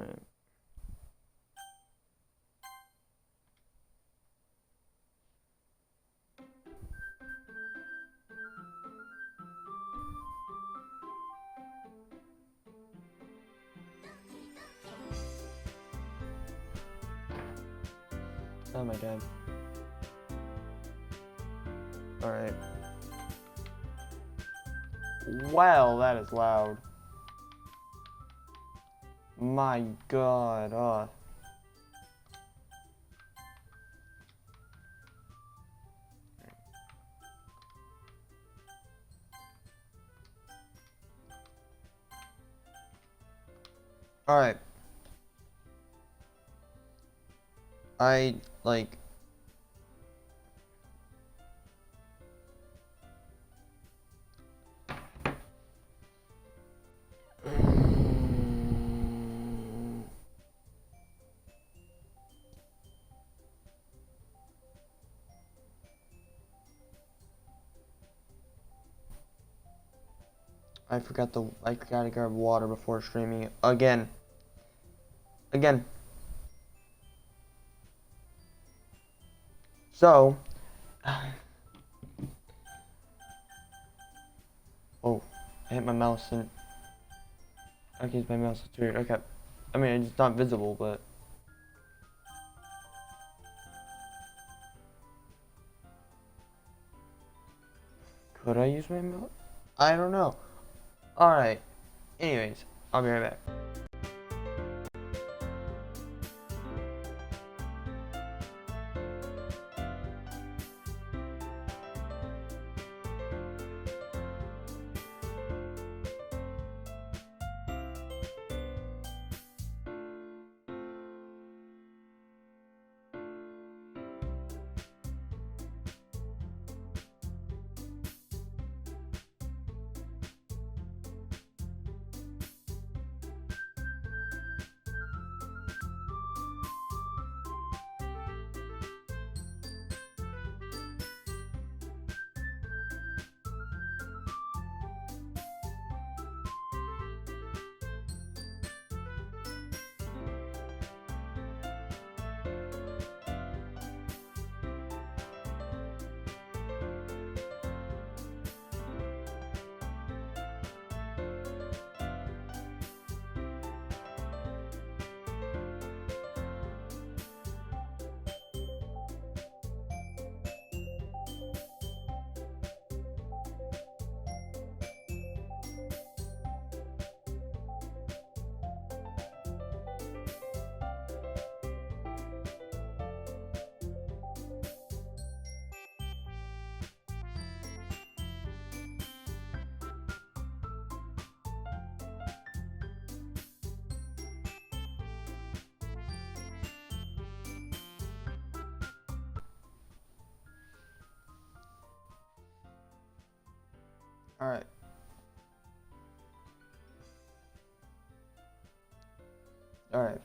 Alright. Oh my god. Alright. Wow, that is loud. My god, Alright. I, like... I forgot to grab water before streaming again. So, oh, I hit my mouse and, okay, it's my mouse, it's weird, okay. I mean, it's not visible, but. Could I use my mouse? I don't know. Alright, anyways, I'll be right back. Alright. Alright.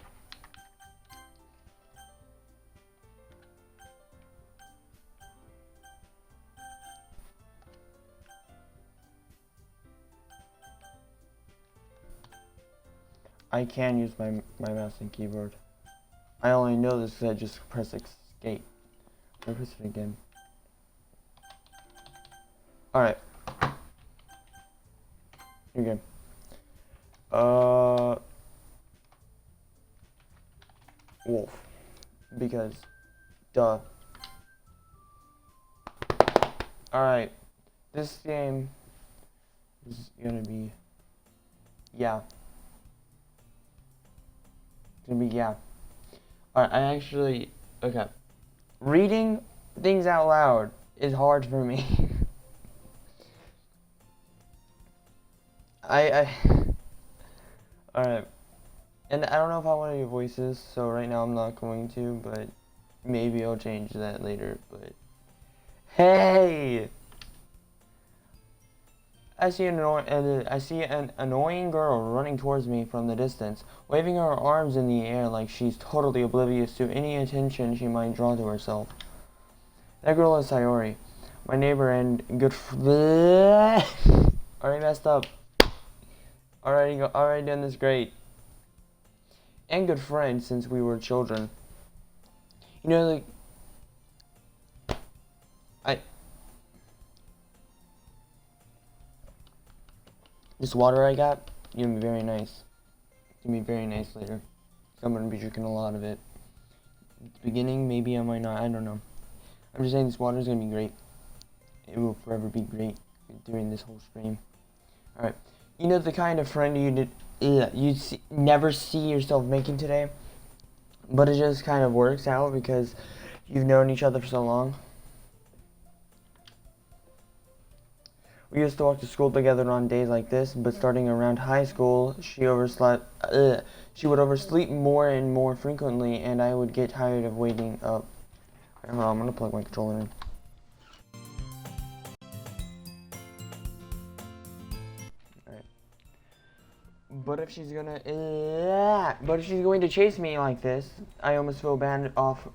I can use my mouse and keyboard. I only know this because I just press escape. I press it again. Alright. Okay. Wolf. Because, duh. Alright. This game is gonna be, yeah. It's gonna be, yeah. Alright, I actually, okay. Reading things out loud is hard for me. Alright. And I don't know if I want to do voices, so right now I'm not going to, but maybe I'll change that later, but. Hey! I see an annoying girl running towards me from the distance, waving her arms in the air like she's totally oblivious to any attention she might draw to herself. That girl is Sayori, my neighbor and good already messed up. Already done this great. and good friends since we were children. You know, like, this water I got, gonna be very nice. It's gonna be very nice later. I'm gonna be drinking a lot of it. At the beginning, maybe I might not, I don't know. I'm just saying this water is gonna be great. It will forever be great during this whole stream. Alright, you know the kind of friend you'd never see yourself making today? But it just kind of works out because you've known each other for so long. We used to walk to school together on days like this, but starting around high school, she would oversleep more and more frequently, and I would get tired of waiting up. Hold on, I'm gonna plug my controller in. Alright. But if she's going to chase me like this, I almost feel better off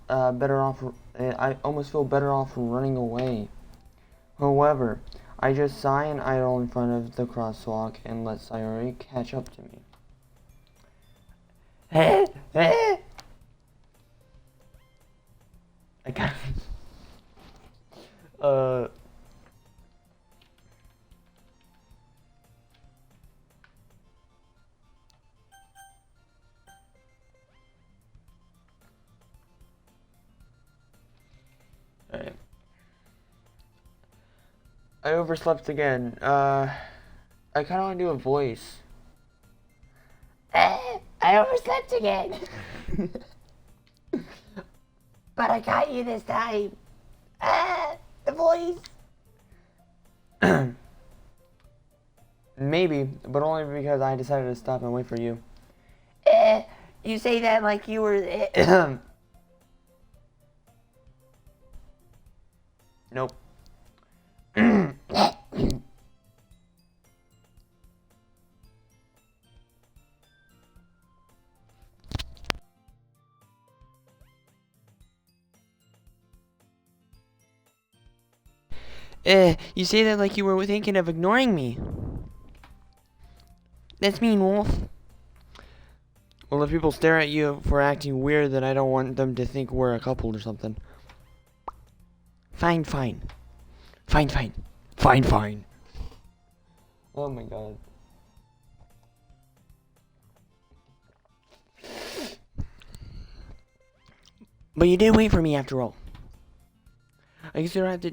running away. However, I just sigh and idle in front of the crosswalk and let Sayori catch up to me. I got Alright. I overslept again. I kind of want to do a voice. I overslept again. But I got you this time. The voice. Maybe, but only because I decided to stop and wait for you. You say that like you were... Nope. You say that like you were thinking of ignoring me. That's mean, Wolf. Well, if people stare at you for acting weird, then I don't want them to think we're a couple or something. Fine, fine. Fine, fine. Fine, fine. Oh my god. But you did wait for me after all. I guess you don't have to...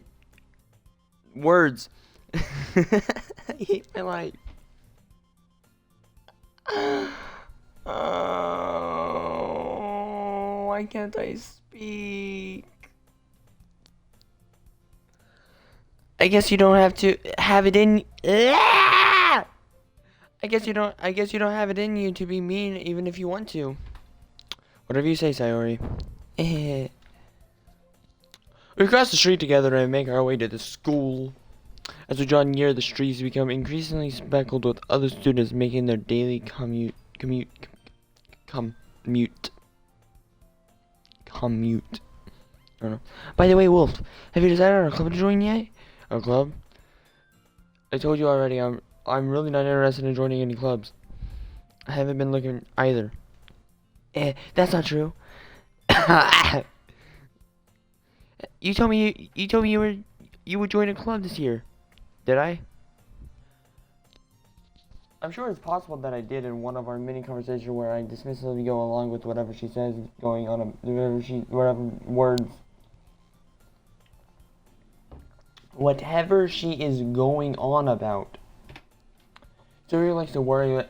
Words. I hate my life. Oh, why can't I speak? I guess you don't have to have it in... I guess you don't have it in you to be mean even if you want to. Whatever you say, Sayori. We cross the street together and make our way to the school. As we draw near, the streets become increasingly speckled with other students making their daily commute. I don't know. By the way, Wolf, have you decided on a club to join yet? A club? I told you already, I'm really not interested in joining any clubs. I haven't been looking either. That's not true. You told me you would join a club this year. Did I? I'm sure it's possible that I did in one of our mini conversations where I dismissively go along with whatever she says, whatever words. Whatever she is going on about. Suri likes to worry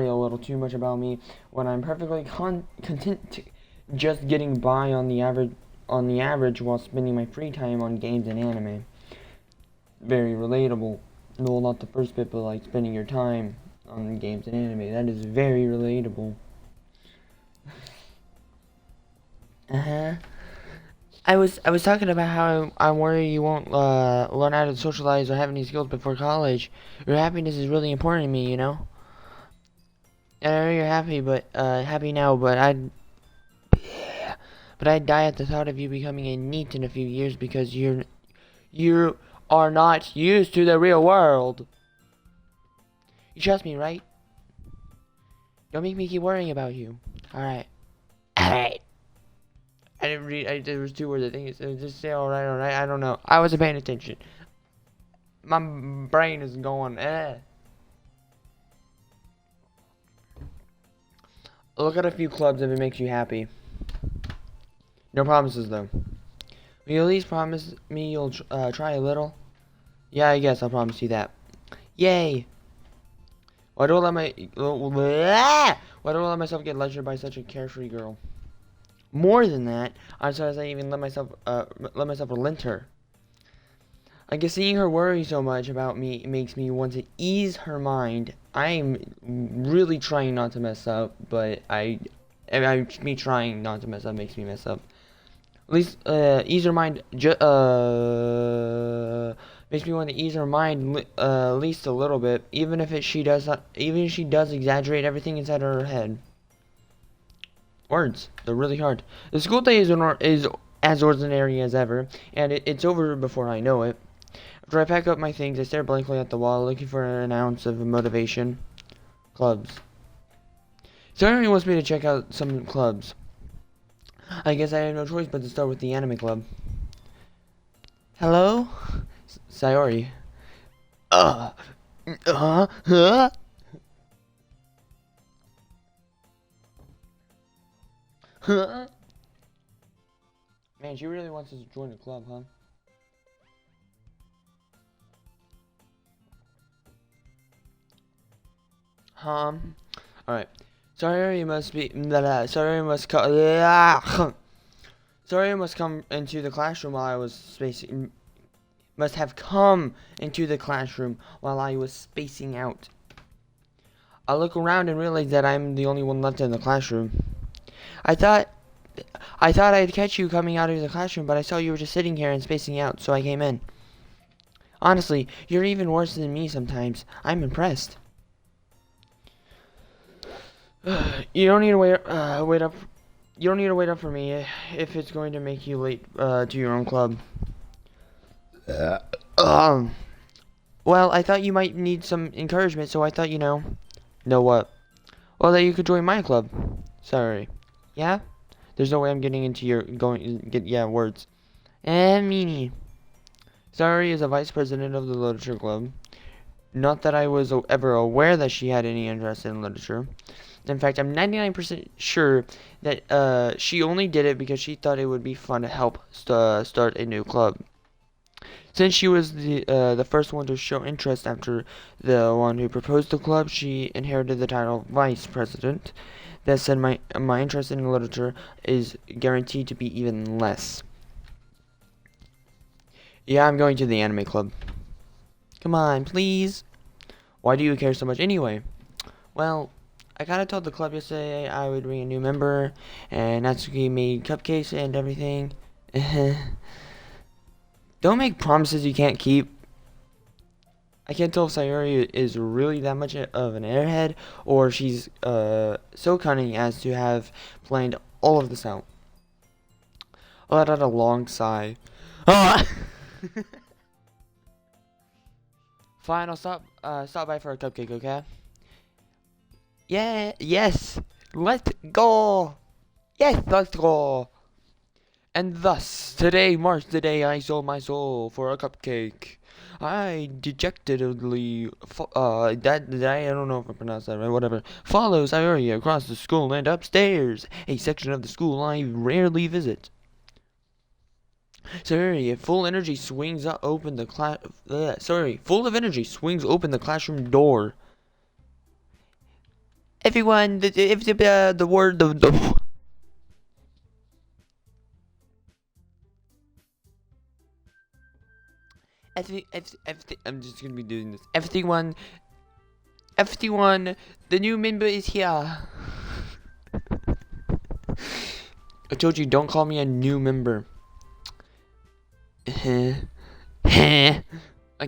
a little too much about me when I'm perfectly content just getting by on the average while spending my free time on games and anime. Very relatable. No, not the first bit, but like spending your time on games and anime. That is very relatable. I was talking about how I'm worried you won't learn how to socialize or have any skills before college. Your happiness is really important to me, you know. I know you're happy, but happy now, but I'd die at the thought of you becoming a NEET in a few years because you are not used to the real world. You trust me, right? Don't make me keep worrying about you. Alright. Alright. I didn't read. There was 2 words. I think it's just say alright, alright. I don't know. I wasn't paying attention. My brain is going. Look at a few clubs if it makes you happy. No promises though. Will you at least promise me you'll try a little? Yeah, I guess I'll promise you that. Yay! Why do I let myself get lectured by such a carefree girl? More than that, I'm surprised I even let myself relent her. I guess seeing her worry so much about me makes me want to ease her mind. I'm really trying not to mess up, but me trying not to mess up makes me mess up. At least, ease her mind, makes me want to ease her mind, at least a little bit, even if she does exaggerate everything inside her head. Words, they're really hard. The school day is as ordinary as ever, and it's over before I know it. After I pack up my things, I stare blankly at the wall, looking for an ounce of motivation. Clubs. Somebody wants me to check out some clubs. I guess I have no choice but to start with the anime club. Hello? Sayori. Uh. Huh? Huh? Man, she really wants us to join the club, huh? Alright. Sorry, must come into the classroom while I was spacing. Must have come into the classroom while I was spacing out. I look around and realize that I'm the only one left in the classroom. I thought I'd catch you coming out of the classroom, but I saw you were just sitting here and spacing out, so I came in. Honestly, you're even worse than me sometimes. I'm impressed. You don't need to wait up. You don't need to wait up for me if it's going to make you late to your own club. Well, I thought you might need some encouragement, so I thought, Know what? Well, that you could join my club. Sorry. Yeah? There's no way I'm getting into your words. Meanie. Sorry is a vice president of the literature club. Not that I was ever aware that she had any interest in literature. In fact, I'm 99% sure that she only did it because she thought it would be fun to help start a new club. Since she was the first one to show interest after the one who proposed the club, she inherited the title vice president. That said, my interest in literature is guaranteed to be even less. Yeah, I'm going to the anime club. Come on, please. Why do you care so much anyway? Well, I kind of told the club yesterday I would bring a new member, and Natsuki made cupcakes and everything. Don't make promises you can't keep. I can't tell if Sayori is really that much of an airhead, or she's so cunning as to have planned all of this out. I let out a long sigh. Fine, I'll stop by for a cupcake, okay? Yeah, yes, let's go. Yes, let's go. And thus, today marks the day I sold my soul for a cupcake. I dejectedly, I don't know if I pronounced that right, whatever, follow Sayori across the school and upstairs, a section of the school I rarely visit. Sayori, full of energy, swings open the classroom door. Everyone, the word, I'm just gonna be doing this. Everyone, the new member is here. I told you, don't call me a new member. I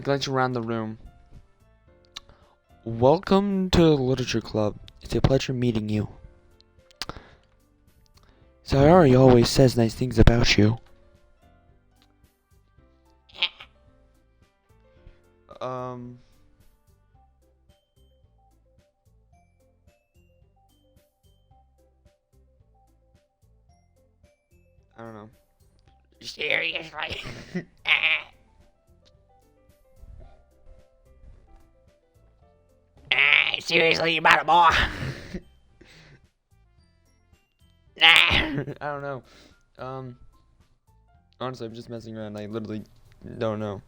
glance around the room. Welcome to the Literature Club. It's a pleasure meeting you. Sayori always says nice things about you. Seriously? Seriously, you about a boy? I don't know. Honestly, I'm just messing around. I literally don't know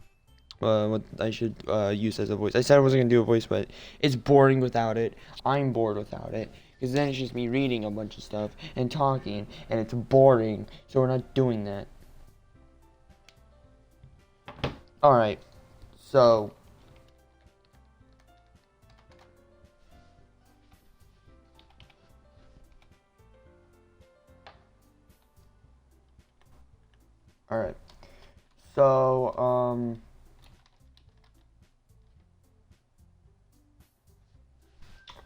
what I should use as a voice. I said I wasn't gonna do a voice, but it's boring without it. I'm bored without it. Because then it's just me reading a bunch of stuff and talking, and it's boring. So we're not doing that. Alright, so... Alright. So,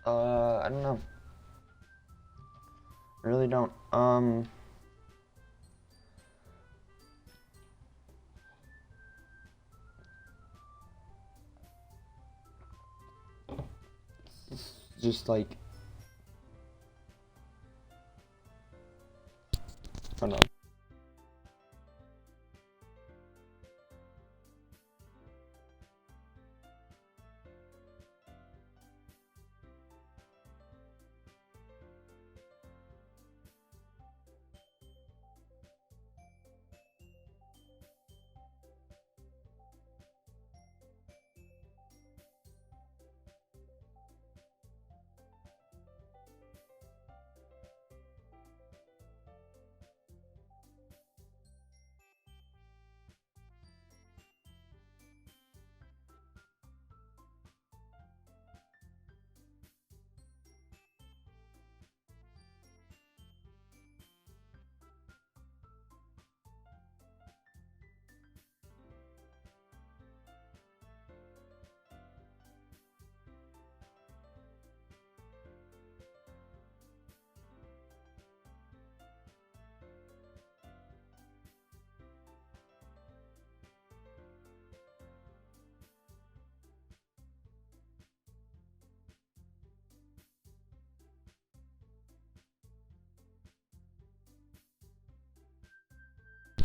I don't know. I really don't. It's just like... I don't know.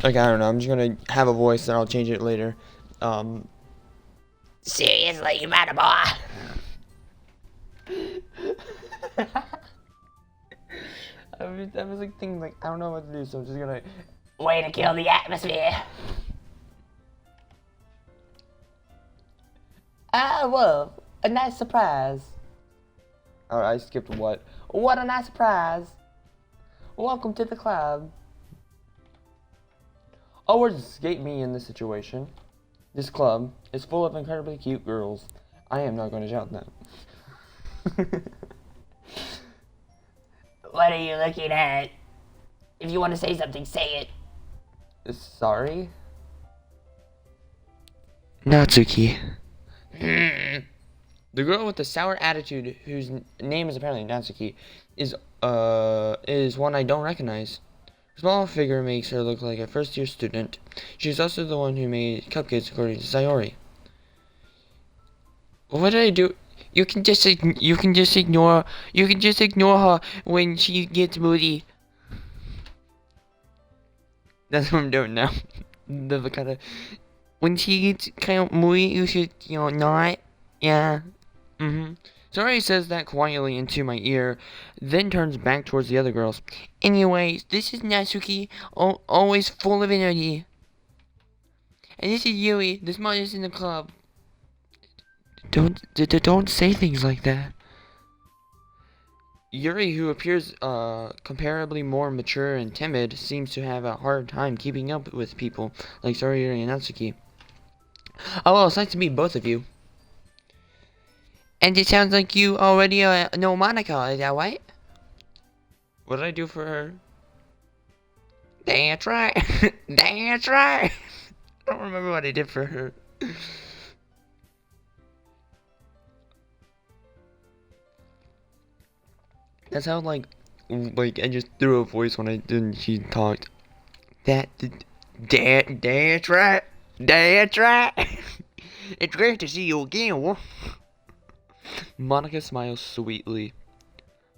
Like, I don't know, I'm just gonna have a voice and I'll change it later. Seriously, you about a boy? I was like thinking, like, I don't know what to do, so I'm just gonna... Way to kill the atmosphere. Ah, well, a nice surprise. Alright, I skipped what? What a nice surprise. Welcome to the club. Oh, words escape me in this situation. This club is full of incredibly cute girls. I am not going to shout that. What are you looking at? If you want to say something, say it. Sorry? Natsuki. The girl with the sour attitude, whose name is apparently Natsuki, is one I don't recognize. Her small figure makes her look like a first-year student. She's also the one who made cupcakes, according to Sayori. What did I do? You can just ignore her when she gets moody. That's what I'm doing now. The kind of when she gets kind of moody, you should not. Yeah. Sayori says that quietly into my ear, then turns back towards the other girls. Anyways, this is Natsuki, always full of energy. And this is Yui, the smartest in the club. Don't say things like that. Yuri, who appears comparably more mature and timid, seems to have a hard time keeping up with people like Sayori and Natsuki. Oh well, it's nice to meet both of you. And it sounds like you already know Monica, is that right? What did I do for her? That's right. That's right. I don't remember what I did for her. That sounded like I just threw a voice when she talked. That's right. That's right. It's great to see you again. Monica smiles sweetly.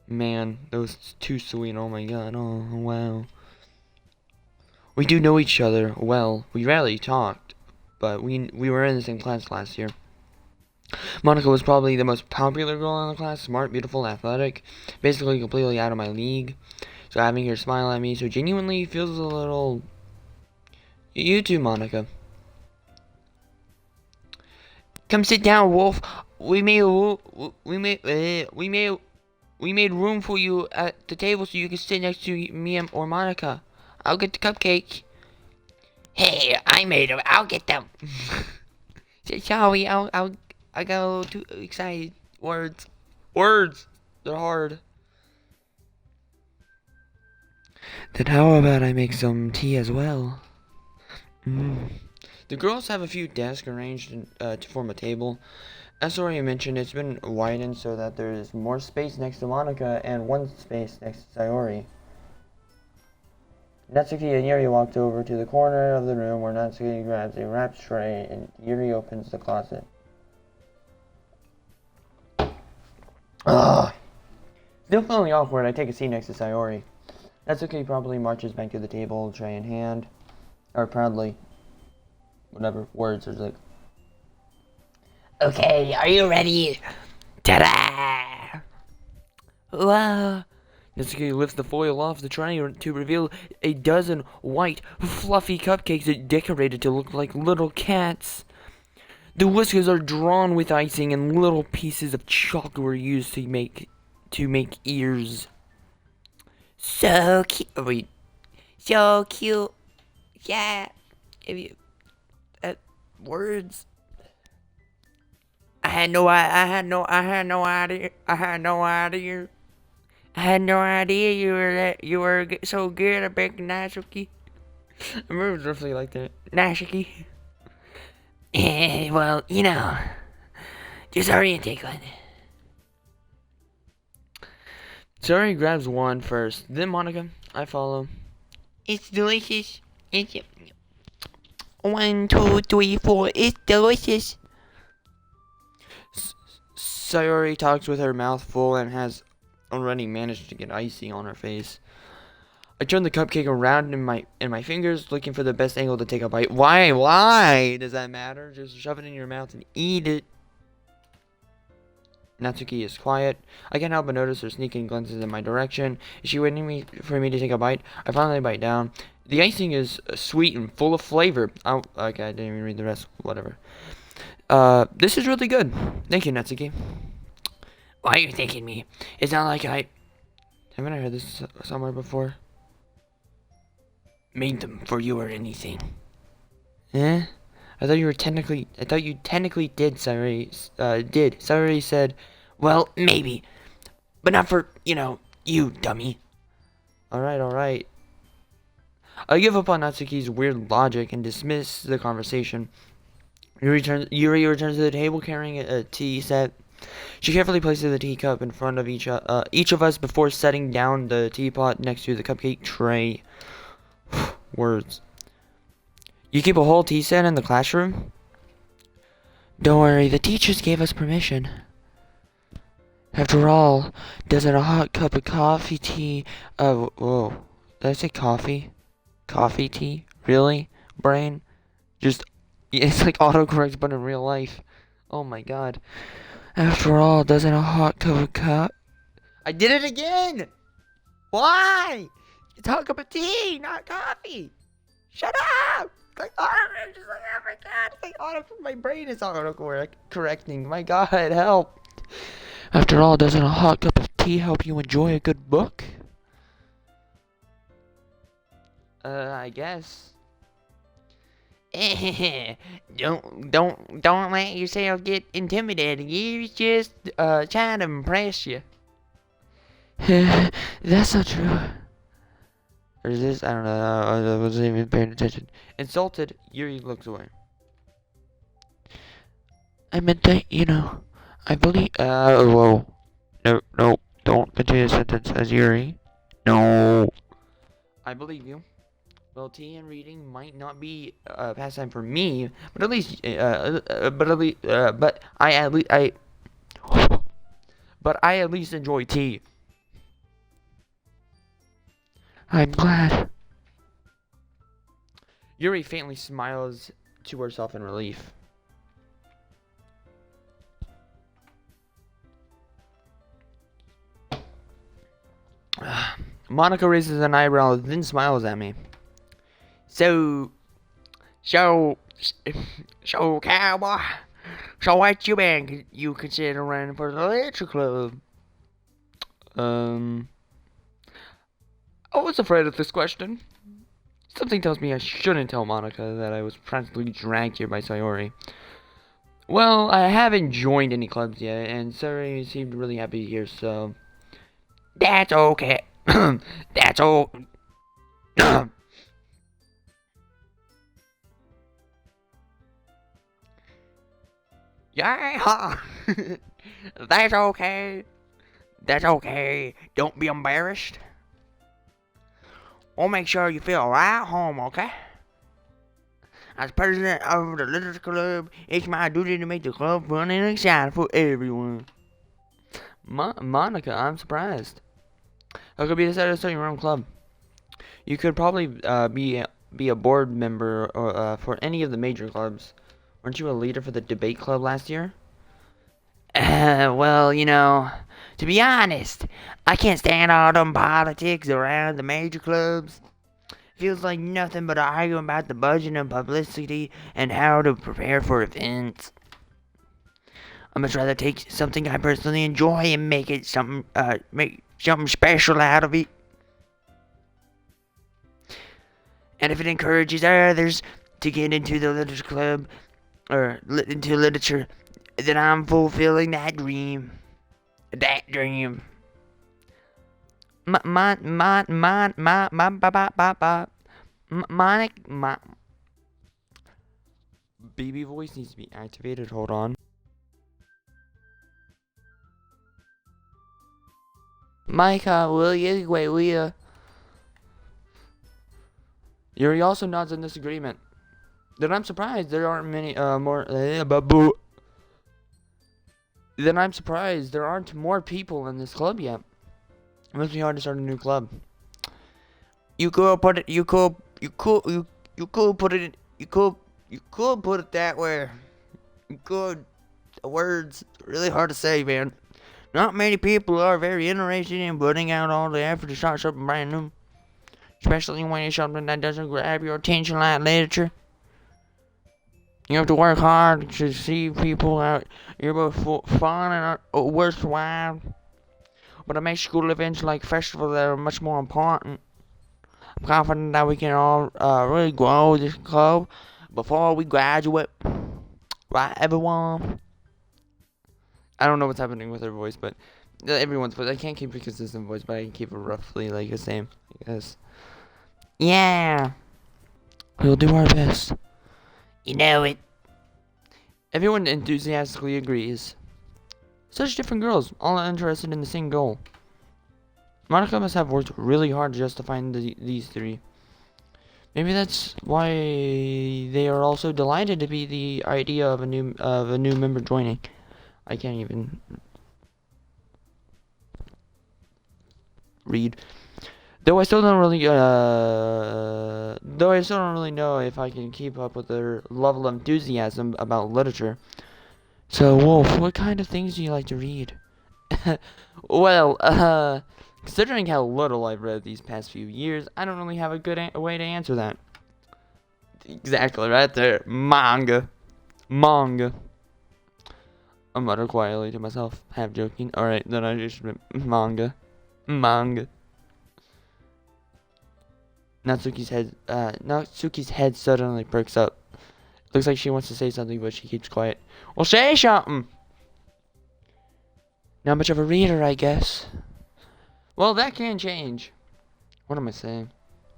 Man, that was too sweet. Oh my god. Oh, wow. We do know each other well. We rarely talked, but we were in the same class last year. Monica was probably the most popular girl in the class, smart, beautiful, athletic, basically completely out of my league. So having her smile at me so genuinely feels a little... You too, Monica. Come sit down, Wolf. We made room for you at the table so you can sit next to me or Monica. I'll get the cupcake. Hey, I made them. I'll get them. Sorry, I got a little too excited. Words, they're hard. Then how about I make some tea as well? The girls have a few desks arranged to form a table. As already mentioned, it's been widened so that there's more space next to Monica and one space next to Sayori. Natsuki and Yuri walked over to the corner of the room where Natsuki grabs a wrap tray and Yuri opens the closet. Ugh. Still feeling awkward, I take a seat next to Sayori. Natsuki probably marches back to the table, tray in hand. Or proudly. Whatever words are like. Okay, are you ready? Ta-da! Wow. Natsuki lifts the foil off the tray to reveal a dozen white, fluffy cupcakes decorated to look like little cats. The whiskers are drawn with icing, and little pieces of chalk were used to make ears. So cute. Wait. So cute. Yeah. If you... Words. I had no idea you were so good at baking Natsuki. I remember it was roughly like that. Natsuki. Well, you know, just hurry and take one. Sayori grabs one first, then Monica. I follow. It's delicious. It's 1, 2, 3, 4. It's delicious. Sayori talks with her mouth full and has already managed to get icing on her face. I turn the cupcake around in my fingers, looking for the best angle to take a bite. Why does that matter? Just shove it in your mouth and eat it. Natsuki is quiet. I can't help but notice her sneaking glances in my direction. Is she waiting for me to take a bite? I finally bite down. The icing is sweet and full of flavor. Oh, okay, I didn't even read the rest. Whatever. This is really good. Thank you, Natsuki. Why are you thanking me? It's not like I haven't I heard this somewhere before? Made them for you or anything. Eh? I thought you technically did, Sayori. Sayori said, well, maybe. But not for, you, dummy. Alright. I give up on Natsuki's weird logic and dismiss the conversation. Yuri returns to the table carrying a tea set. She carefully places the teacup in front of each of us before setting down the teapot next to the cupcake tray. Words. You keep a whole tea set in the classroom? Don't worry, the teachers gave us permission. After all, doesn't a hot cup of coffee tea... whoa. Did I say coffee? Coffee tea? Really? Brain? It's like autocorrect, but in real life. Oh my god. After all, doesn't a hot cup... I did it again! Why? It's a hot cup of tea, not coffee! Shut up! Like, oh my god, my brain is auto-correcting. My god, help. After all, doesn't a hot cup of tea help you enjoy a good book? I guess. Don't let yourself get intimidated. You just trying to impress you. That's not true. Or is this? I don't know. I wasn't even paying attention. Insulted, Yuri looks away. I meant that, I believe. Whoa. No. Don't continue the sentence as Yuri. No. I believe you. Well, tea and reading might not be pastime for me, but at least, but I at least enjoy tea. I'm glad. Yuri faintly smiles to herself in relief. Monica raises an eyebrow, then smiles at me. So, so, so, cowboy. So what you considering for the literature club? I was afraid of this question. Something tells me I shouldn't tell Monica that I was practically dragged here by Sayori. Well, I haven't joined any clubs yet, and Sayori seemed really happy here, so... That's okay. That's all. Yeah. That's okay. That's okay. Don't be embarrassed. I'll make sure you feel right at home, okay? As president of the literature club, it's my duty to make the club fun and exciting for everyone. Monica, I'm surprised. How could you decide to start your own club? You could probably be a board member for any of the major clubs. Weren't you a leader for the debate club last year? Well, to be honest, I can't stand all them politics around the major clubs. Feels like nothing but arguing about the budget and publicity and how to prepare for events. I'd much rather take something I personally enjoy and make something special out of it. And if it encourages others to get into the literature club or into literature, then I'm fulfilling that dream. That dream. Baby voice needs to be activated. Hold on. Micah, will you? Yuri also nods in disagreement. Then I'm surprised there aren't many more. Then I'm surprised there aren't more people in this club yet. It must be hard to start a new club. You could put it that way. You could. The words really hard to say, man. Not many people are very interested in putting out all the effort to start something brand new. Especially when it's something that doesn't grab your attention like literature. You have to work hard to see people out here both fun and worthwhile. But it makes school events like festivals that are much more important. I'm confident that we can all really grow this club before we graduate. Right, everyone? I don't know what's happening with her voice, but everyone's voice. I can't keep a consistent voice, but I can keep it roughly like the same, I guess. Yeah. We'll do our best. You know it. Everyone enthusiastically agrees. Such different girls, all interested in the same goal. Monica must have worked really hard just to find these three. Maybe that's why they are all so delighted to be the idea of a new member joining. I can't even read. Though I still don't really know if I can keep up with their level of enthusiasm about literature. So, Wolf, what kind of things do you like to read? Well, considering how little I've read these past few years, I don't really have a good way to answer that. Exactly, right there. Manga. I mutter quietly to myself, half joking. Alright, then I just meant manga. Natsuki's head suddenly perks up. Looks like she wants to say something, but she keeps quiet. Well, say something! Not much of a reader, I guess. Well, that can change. What am I saying?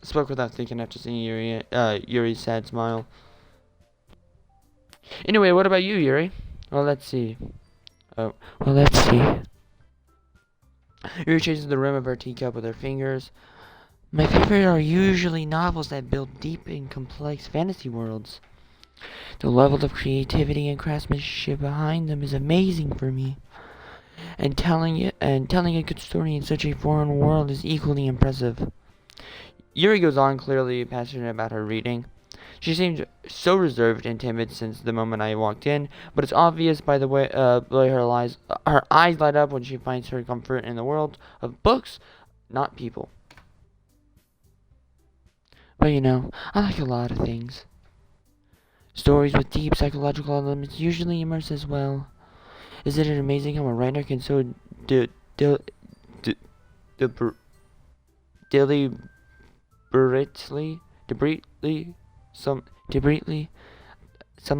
I spoke without thinking after seeing Yuri's sad smile. Anyway, what about you, Yuri? Well, let's see. Yuri chases the rim of her teacup with her fingers. My favorite are usually novels that build deep and complex fantasy worlds. The level of creativity and craftsmanship behind them is amazing for me. And telling a good story in such a foreign world is equally impressive. Yuri goes on, clearly passionate about her reading. She seemed so reserved and timid since the moment I walked in, but it's obvious by the way her eyes light up when she finds her comfort in the world of books, not people. But I like a lot of things. Stories with deep psychological elements usually immerse as well. Isn't it amazing how a writer can so de- de- de- de- deliberately, something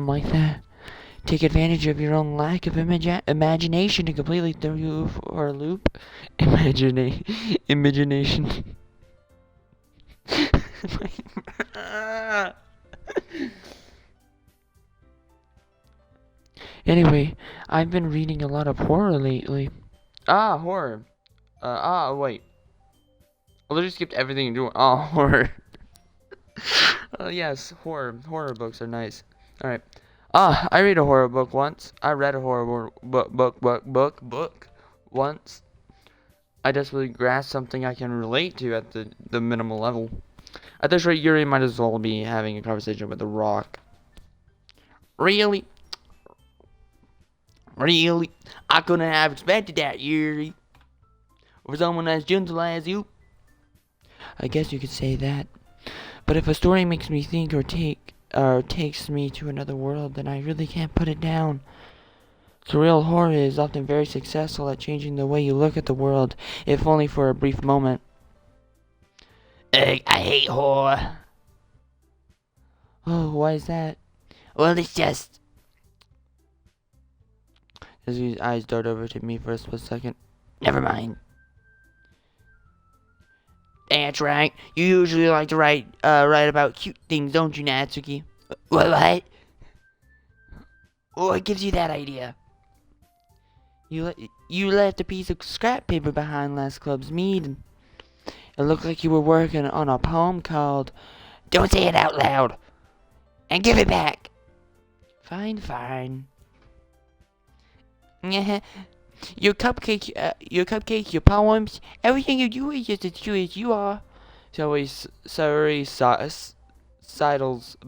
like that, take advantage of your own lack of imagination to completely throw you for a loop? Imagination. Anyway, I've been reading a lot of horror lately. Horror. Wait. I literally skipped everything and doing. Horror. Yes, horror books are nice. All right. I read a horror book once. I read a horror book once. I desperately grasped something I can relate to at the minimal level. At this rate, Yuri might as well be having a conversation with a rock. Really? Really? I couldn't have expected that, Yuri. For someone as gentle as you. I guess you could say that. But if a story makes me think or takes me to another world, then I really can't put it down. Surreal horror is often very successful at changing the way you look at the world, if only for a brief moment. I hate horror. Oh, why is that? Well, it's just... His eyes dart over to me for a split second. Never mind. That's right. You usually like to write about cute things, don't you, Natsuki? What? What gives you that idea? You left a piece of scrap paper behind last club's meeting. It looked like you were working on a poem called "Don't Say It Out Loud," and give it back. Fine. Your cupcake, your poems, everything you do is just as true as you are. So he sidles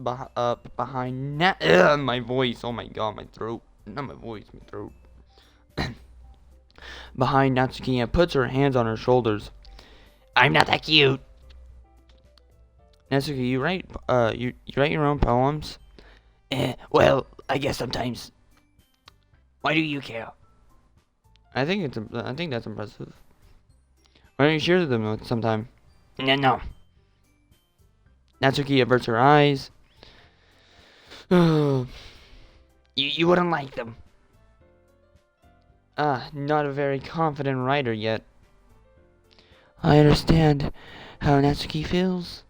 behind my voice. Oh my god, my throat. Not my voice, my throat. Behind Natsuki and puts her hands on her shoulders. I'm not that cute. Natsuki, you write your own poems? Well, I guess sometimes. Why do you care? I think that's impressive. Why don't you share them sometime? No. Natsuki averts her eyes. you wouldn't like them. Not a very confident writer yet. I understand how Natsuki feels.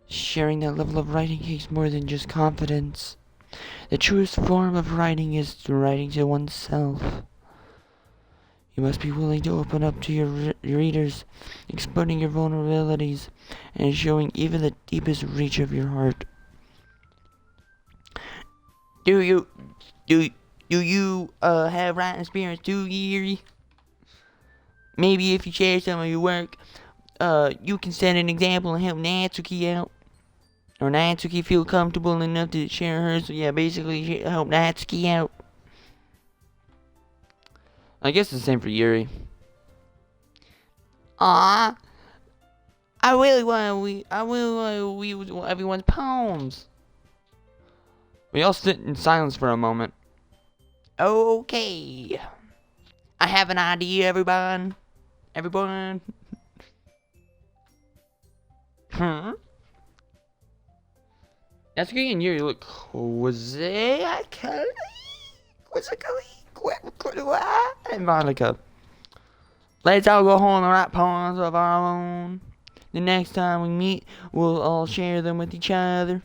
Sharing that level of writing takes more than just confidence. The truest form of writing is writing to oneself. You must be willing to open up to your readers, exposing your vulnerabilities, and showing even the deepest reach of your heart. Do you have writing experience too, Yuri? Maybe if you share some of your work, you can set an example and help Natsuki out. Or Natsuki feel comfortable enough to share hers. So yeah, basically help Natsuki out. I guess it's the same for Yuri. I really want to read everyone's poems. We all sit in silence for a moment. Okay. I have an idea, everyone. Huh? Natsuki and Yuri look quizzical. And Monica. Let's all go home and write poems of our own. The next time we meet, we'll all share them with each other.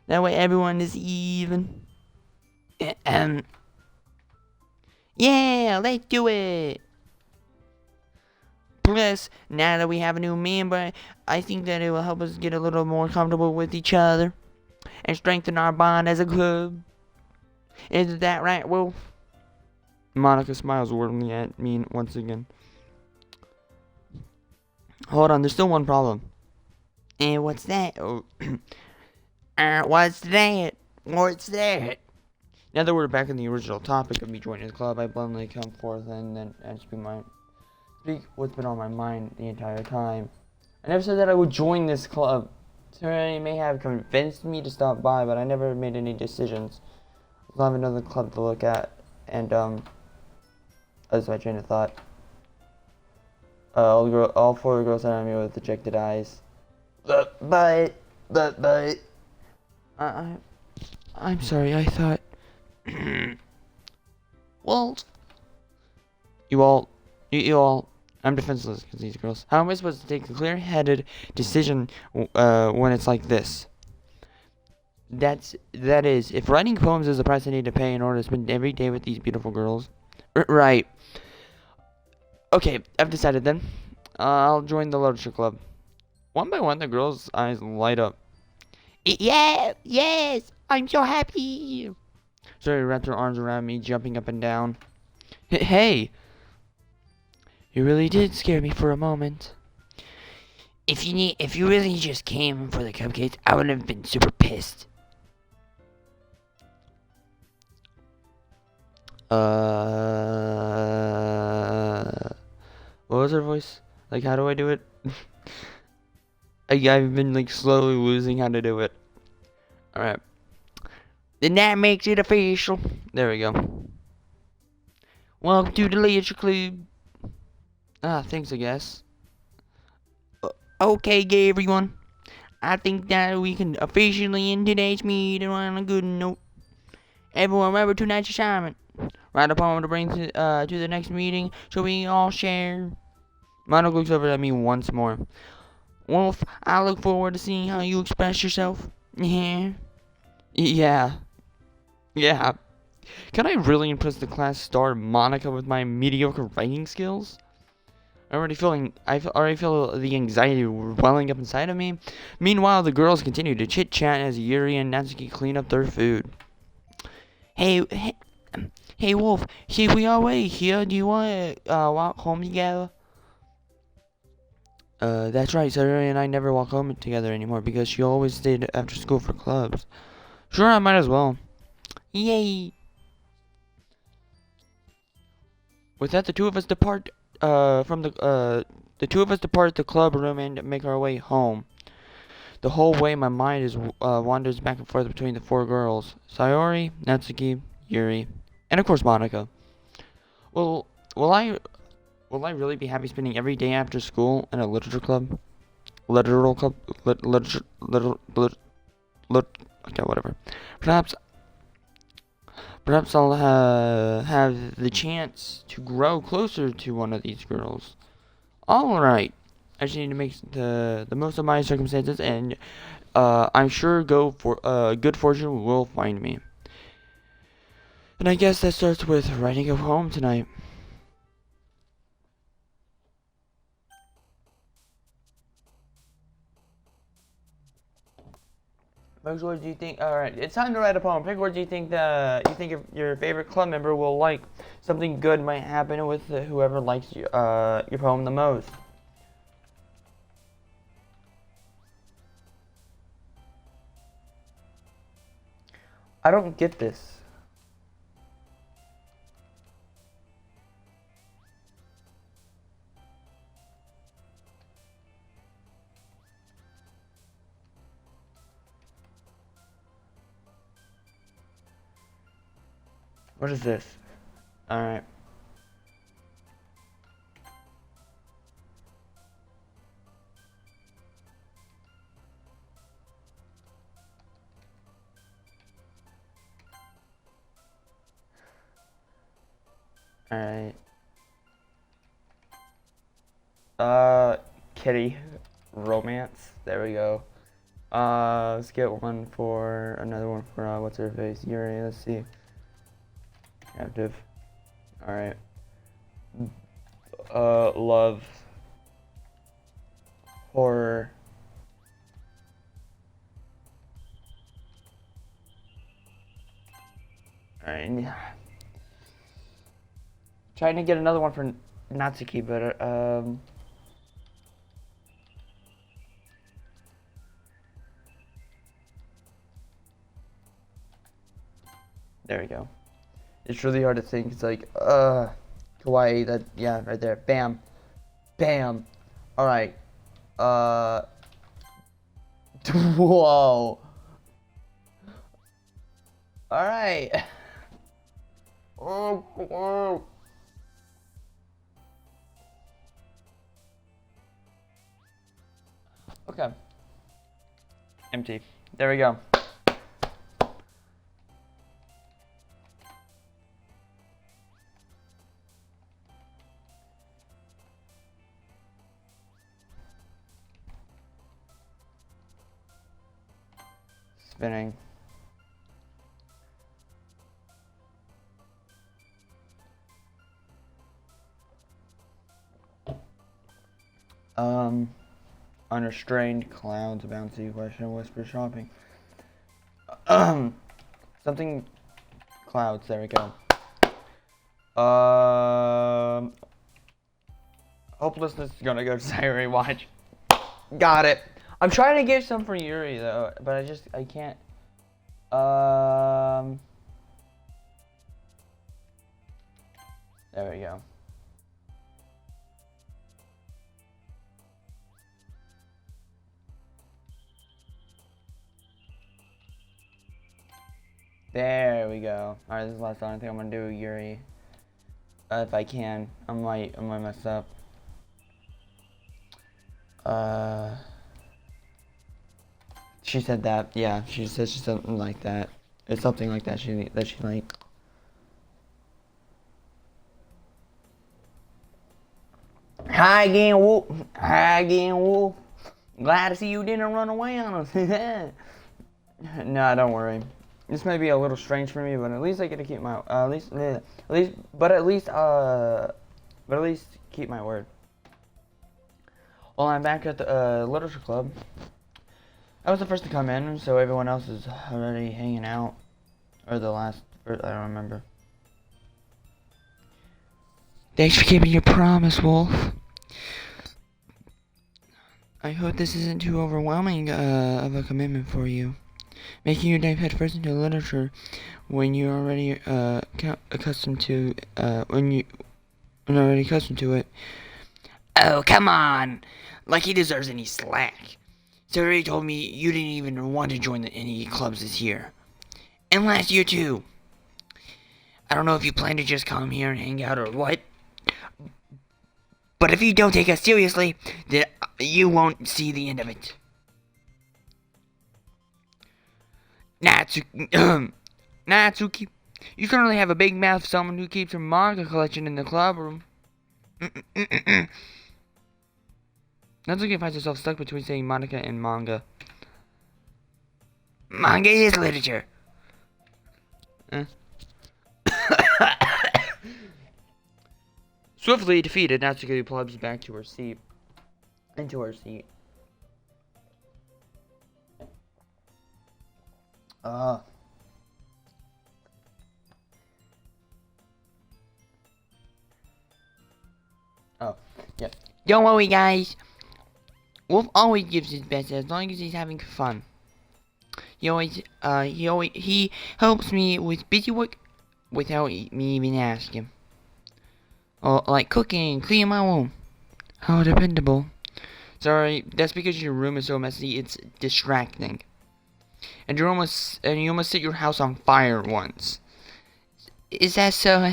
That way everyone is even. Yeah, let's do it. Plus, now that we have a new member, I think that it will help us get a little more comfortable with each other and strengthen our bond as a club. Isn't that right, Wolf? Monica smiles warmly at me once again. Hold on, there's still one problem. And what's that? Oh, What's that? What's that? Now that we're back in the original topic of me joining the club, I bluntly come forth and then speak what's been on my mind the entire time. I never said that I would join this club. Somebody may have convinced me to stop by, but I never made any decisions. I'll have another club to look at, and that's my train of thought. All four girls around me with dejected eyes. But, I'm sorry, I thought. Well, you all, I'm defenseless because these girls. How am I supposed to take a clear-headed decision when it's like this? That is, if writing poems is the price I need to pay in order to spend every day with these beautiful girls. Right. Okay, I've decided then. I'll join the literature club. One by one, the girls' eyes light up. Yeah, yes, I'm so happy. Zoe wrapped her arms around me, jumping up and down. Hey! You really did scare me for a moment. If you really just came for the cupcakes, I would have been super pissed. What was her voice? Like, how do I do it? I've been, like, slowly losing how to do it. Alright. Then that makes it official. There we go. Welcome to the Literature Club. Thanks, I guess. Okay, everyone. I think that we can officially end today's meeting on a good note. Everyone, remember tonight's assignment. Write a poem to bring to the next meeting so we all share. Monica looks over at me once more. Wolf, I look forward to seeing how you express yourself. Yeah. Yeah. Can I really impress the class star Monica with my mediocre writing skills? I already feel the anxiety welling up inside of me. Meanwhile, the girls continue to chit-chat as Yuri and Natsuki clean up their food. Hey, Wolf, see, we already here. Do you want to walk home together? That's right. Sayori and I never walk home together anymore because she always stayed after school for clubs. Sure, I might as well. Yay! With that, the two of us depart the club room and make our way home. The whole way, my mind wanders back and forth between the four girls: Sayori, Natsuki, Yuri, and of course Monica. Will I really be happy spending every day after school in a literature club? Literal club? Okay, whatever. Perhaps I'll have the chance to grow closer to one of these girls. Alright. I just need to make the most of my circumstances, and I'm sure good fortune will find me. And I guess that starts with writing a poem tonight. Which words do you think? All right, it's time to write a poem. Pick words you think your favorite club member will like. Something good might happen with whoever likes your poem the most. I don't get this. What is this? Alright. Alright. Kitty. Romance. There we go. Let's get another one for, what's her face? Yuri, let's see. Active. Alright. Love. Horror. Alright. Trying to get another one for Natsuki, but, There we go. It's really hard to think. It's like, kawaii, that, yeah, right there. Bam. Bam. Alright. Whoa. Alright. Okay. Empty. There we go. Spinning. Unrestrained clouds, bouncy question, whisper shopping. Something clouds, there we go. Hopelessness is gonna go to Sayori, watch. Got it. I'm trying to get some for Yuri though, but I can't. There we go. There we go. Alright, this is the last one. I think I'm gonna do Yuri. If I can. I might mess up. She said that. Yeah, she said something like that. It's something like that she like. Hi again, Wolf. Hi again, Wolf. Glad to see you didn't run away on us. Nah, don't worry. This may be a little strange for me, but at least I get to keep my at least keep my word. Well, I'm back at the literature club. I was the first to come in, so everyone else is already hanging out, or the last. I don't remember. Thanks for keeping your promise, Wolf. I hope this isn't too overwhelming of a commitment for you. Making you dive headfirst into literature when you're already accustomed to it. Oh, come on! Like he deserves any slack. So already told me you didn't even want to join any clubs this year. And last year too. I don't know if you plan to just come here and hang out or what. But if you don't take us seriously, then you won't see the end of it. Natsuki, you certainly have a big mouth for someone who keeps her manga collection in the club room. Natsuki finds herself stuck between saying Monica and manga. Manga is literature. Swiftly defeated, Natsuki plunges back to her seat. Into her seat. Oh, yeah. Don't worry, guys. Wolf always gives his best as long as he's having fun. He helps me with busy work without me even asking. Oh, like cooking and cleaning my room. How dependable. Sorry, that's because your room is so messy, it's distracting. And you almost set your house on fire once. Is that so?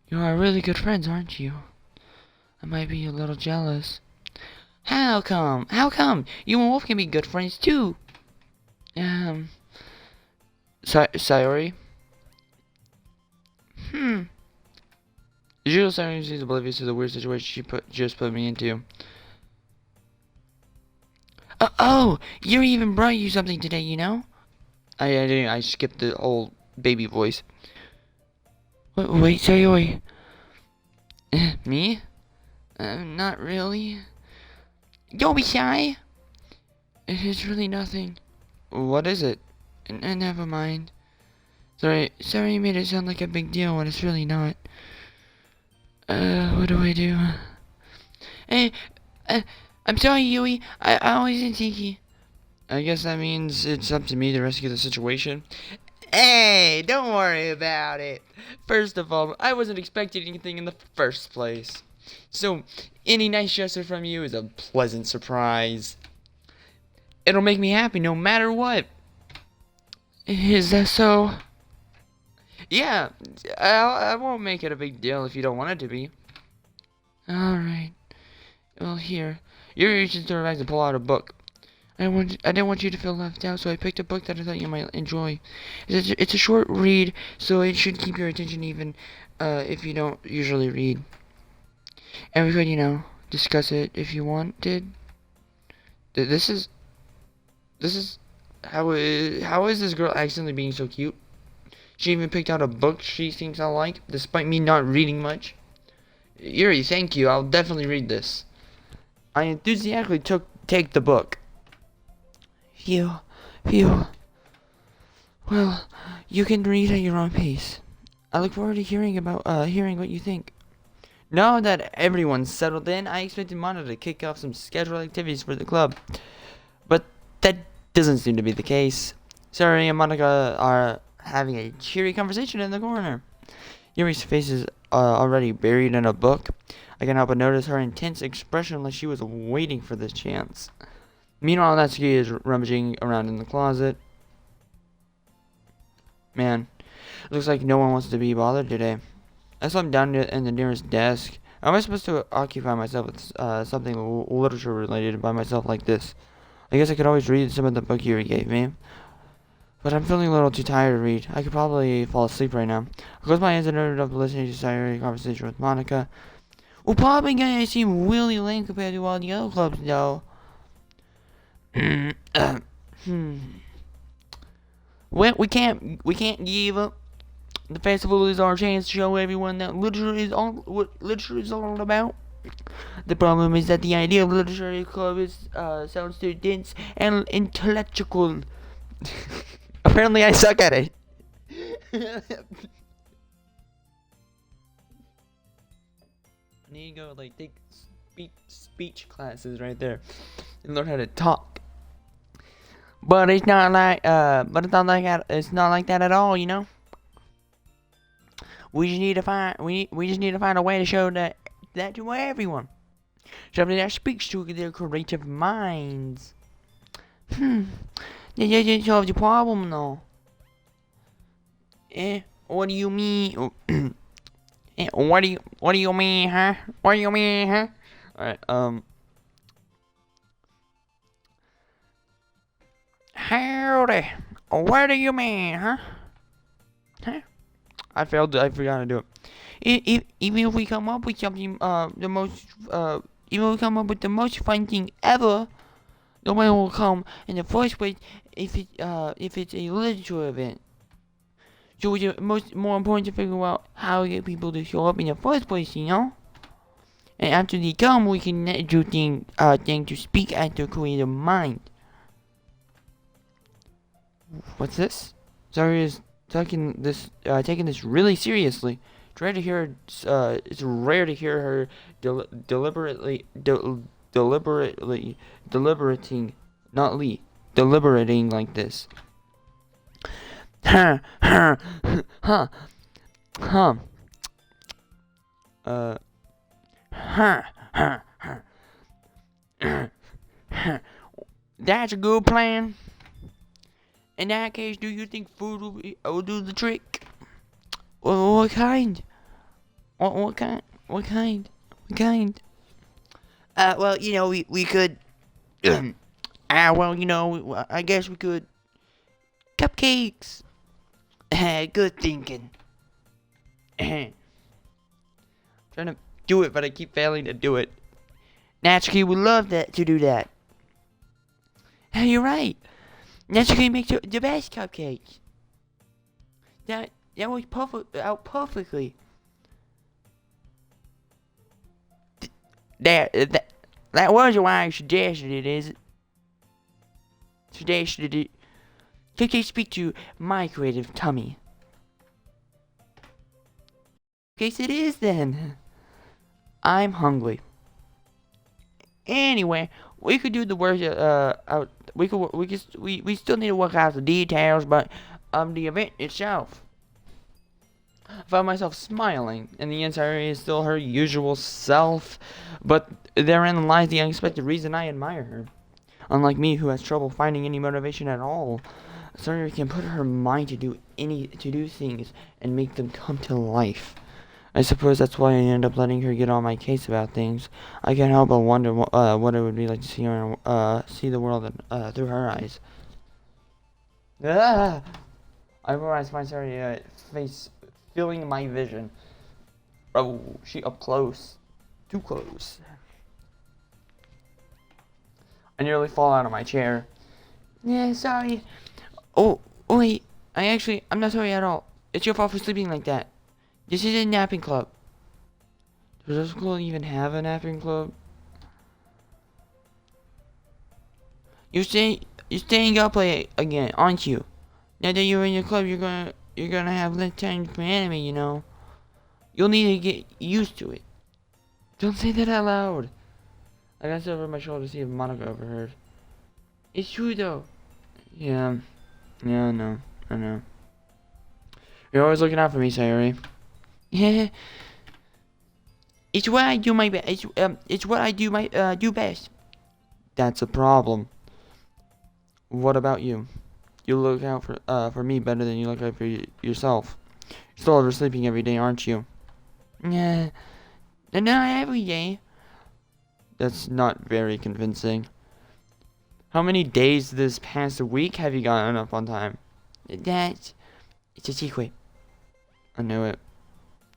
You are really good friends, aren't you? I might be a little jealous. How come? How come? You and Wolf can be good friends too. Sayori? Usually Sayori seems oblivious to the weird situation she just put me into. Oh, Yuri even brought you something today, you know? I didn't. I skipped the whole baby voice. Wait, Sayori. Me? Not really. Don't be shy. It's really nothing. What is it? Never mind. Sorry you made it sound like a big deal when it's really not. What do I do? Hey, I'm sorry, Yui. I always did Tiki. I guess that means it's up to me to rescue the situation. Hey, don't worry about it. First of all, I wasn't expecting anything in the first place. So, any nice gesture from you is a pleasant surprise. It'll make me happy no matter what. Is that so? Yeah, I won't make it a big deal if you don't want it to be. Alright. Well, here. You're reaching through her bags to pull out a book. I didn't want you to feel left out, so I picked a book that I thought you might enjoy. It's a short read, so it should keep your attention even if you don't usually read. And we could, discuss it if you wanted. This is how is this girl accidentally being so cute? She even picked out a book she thinks I'll like, despite me not reading much. Yuri, thank you. I'll definitely read this. I enthusiastically take the book. Phew. Well, you can read at your own pace. I look forward to hearing what you think. Now that everyone's settled in, I expected Monica to kick off some scheduled activities for the club. But that doesn't seem to be the case. Sari and Monica are having a cheery conversation in the corner. Yuri's face is already buried in a book. I can't help but notice her intense expression like she was waiting for this chance. Meanwhile, Natsuki is rummaging around in the closet. Man, looks like no one wants to be bothered today. I slumped down in the nearest desk. How am I supposed to occupy myself with something literature related by myself like this? I guess I could always read some of the book Yuri gave me. But I'm feeling a little too tired to read. I could probably fall asleep right now. I close my eyes and ended up listening to Sayori's conversation with Monica. We're probably gonna seem really lame compared to all the other clubs, though. Well, we can't give up. The festival is our chance to show everyone that what literature is all about. The problem is that the idea of literary club sounds too dense and intellectual. Apparently, I suck at it. I need to go take speech classes right there and learn how to talk. But it's not like that. It's not like that at all, We just need to find a way to show that to everyone. Something that speaks to their creative minds. That doesn't solve the problem, though. What do you mean? What do you mean, huh? What do you mean, huh? Alright, howdy. What do you mean, huh? Huh? I forgot to do it. Even if we come up with something, even if we come up with the most fun thing ever, no one will come in the first place if it's a literature event. So it's more important to figure out how to get people to show up in the first place, And after they come, we can do things to speak at their creative mind. What's this? Sorry is taking this really seriously. It's rare to hear her deliberating like this. Huh. That's a good plan. In that case, do you think food will do the trick? What kind? What kind? Well, we could. I guess we could. Cupcakes. Good thinking. Trying to do it, but I keep failing to do it. Natsuki would love to do that. You're right. Natsuki makes the best cupcakes. That was perfectly. That was why I suggested it, is it? Suggested it. Cupcakes speak to my creative tummy. Guess it is then. I'm hungry. Anyway, we could do the work out. We still need to work out the details, but the event itself. I found myself smiling, and the inside is still her usual self, but therein lies the unexpected reason I admire her. Unlike me, who has trouble finding any motivation at all, Sayori can put her mind to do things and make them come to life. I suppose that's why I end up letting her get on my case about things. I can't help but wonder what it would be like to see her, see the world through her eyes. Ah! I realized my face filling my vision. Oh, she up close, too close. I nearly fall out of my chair. Yeah, sorry. Oh, wait. I'm not sorry at all. It's your fault for sleeping like that. This is a napping club. Does this school even have a napping club? You're staying up late again, aren't you? Now that you're in your club, you're gonna have less time for anime, you know. You'll need to get used to it. Don't say that out loud. I glanced over my shoulder to see if Monica overheard. It's true though. Yeah, I know. You're always looking out for me, Sayori. Yeah. It's what I do my best. It's what I do best. That's a problem. What about you? You look out for me better than you look out for yourself. You're still oversleeping every day, aren't you? Yeah. Not every day. That's not very convincing. How many days this past week have you gotten up on time? It's a secret. I knew it.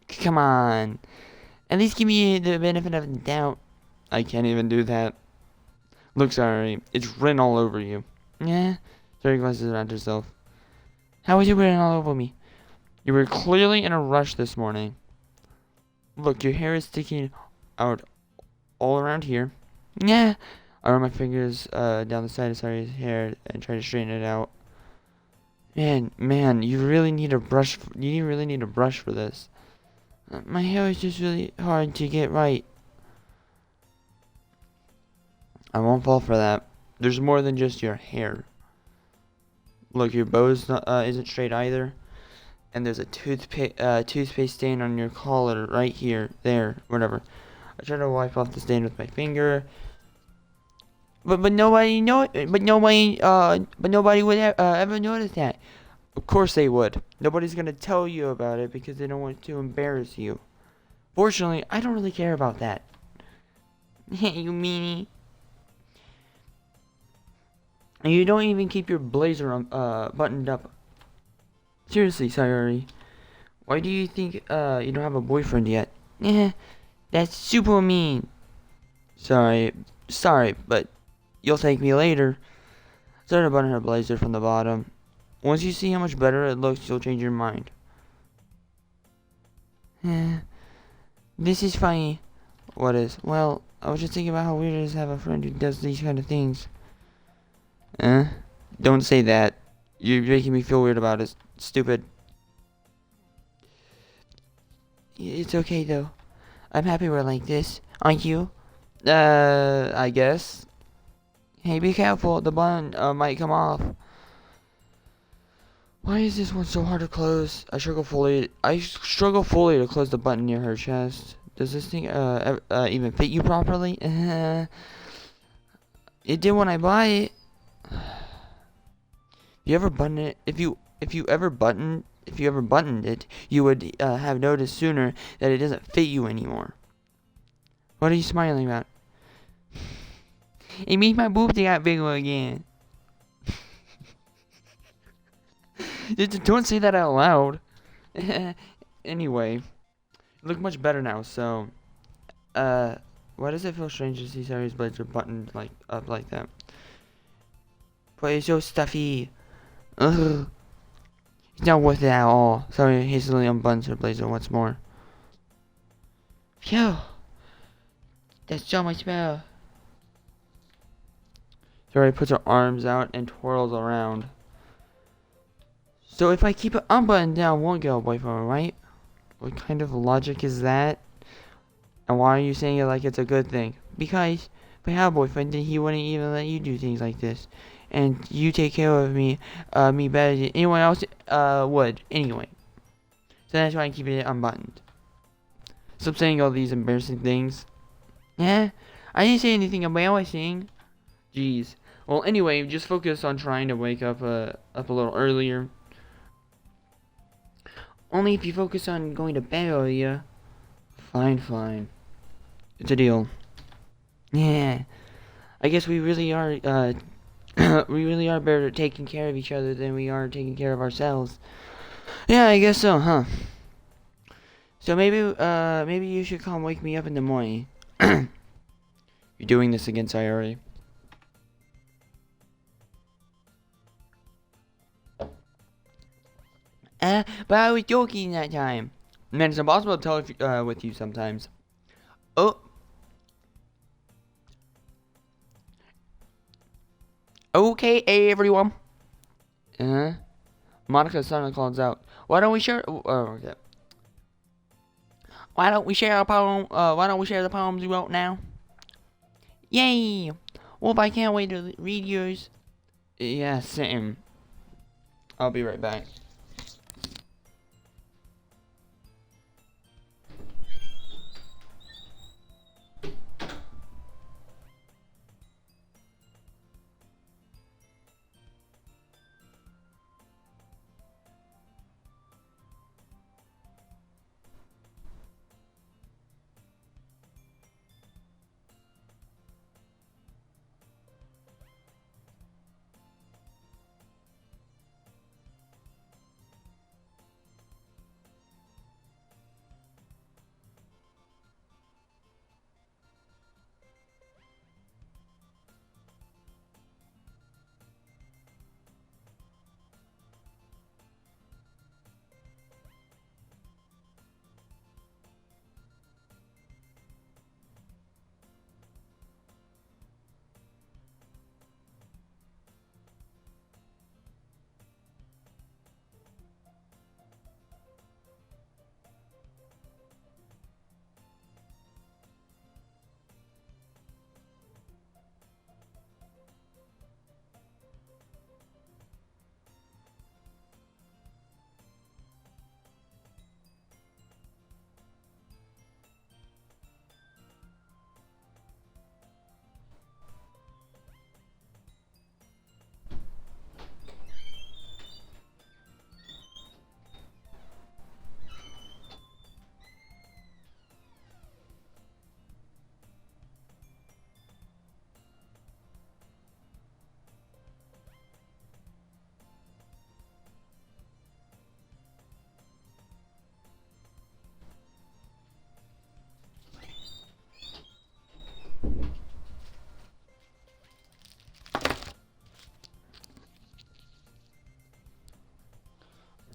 Come on. At least give me the benefit of the doubt. I can't even do that. Look, sorry. It's written all over you. Yeah. Sorry glances around herself. How was it written all over me? You were clearly in a rush this morning. Look, your hair is sticking out all around here. Yeah. I run my fingers down the side of Sari's hair and try to straighten it out. Man, you really need a brush. You really need a brush for this. My hair is just really hard to get right. I won't fall for that. There's more than just your hair. Look, your bow isn't straight either. And there's a toothpaste stain on your collar right here, there, whatever. I try to wipe off the stain with my finger. But nobody would ever notice that. Of course they would. Nobody's gonna tell you about it because they don't want to embarrass you. Fortunately, I don't really care about that. You meanie. And you don't even keep your blazer buttoned up. Seriously, Sayori. Why do you think you don't have a boyfriend yet? Yeah, that's super mean. Sorry, but you'll thank me later. Started to button her blazer from the bottom. Once you see how much better it looks, you'll change your mind. This is funny. What is? Well, I was just thinking about how weird it is to have a friend who does these kind of things. Don't say that. You're making me feel weird about it. Stupid. It's okay though. I'm happy we're like this. Aren't you? I guess. Hey, be careful. The button might come off. Why is this one so hard to close? I struggle fully to close the button near her chest. Does this thing even fit you properly? It did when I bought it. If you ever buttoned it, you would have noticed sooner that it doesn't fit you anymore. What are you smiling about? It means my boobs got bigger again. Don't say that out loud. Anyway, look much better now. So, why does it feel strange to see Sari's blazer buttoned up like that? But it's so stuffy. Ugh. It's not worth it at all. Sari hastily unbuttons her blazer once more. Phew. That's so much better. Sari puts her arms out and twirls around. So if I keep it unbuttoned down, I won't get a boyfriend, right? What kind of logic is that? And why are you saying it like it's a good thing? Because if I had a boyfriend, then he wouldn't even let you do things like this. and you take care of me better than anyone else would anyway. So that's why I keep it unbuttoned. Stop saying all these embarrassing things. Yeah, I didn't say anything embarrassing. Jeez. Well, anyway, just focus on trying to wake up a little earlier. Only if you focus on going to bed earlier. Fine. It's a deal. Yeah. I guess we really are, we really are better at taking care of each other than we are taking care of ourselves. Yeah, I guess so, huh? So maybe you should come wake me up in the morning. You're doing this again, Sayori. But I was joking that time. Man, it's impossible to tell if, with you sometimes. Oh. Okay, everyone. Monica suddenly calls out, "Why don't we share?" Oh, okay. Why don't we share our poem? Why don't we share the poems we wrote now? Yay! Wolf, I can't wait to read yours. Yeah, same. I'll be right back.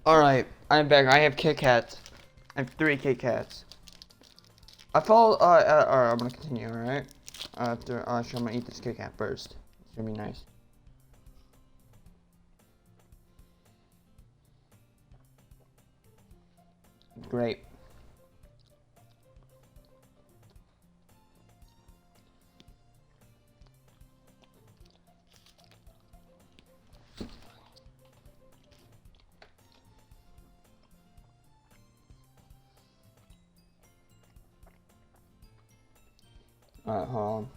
Alright, I'm back. I have Kit Kats. I have 3 Kit Kats. alright, I'm gonna continue, alright? I'm gonna eat this Kit Kat first. It's gonna be nice. Great. Alright, hold on.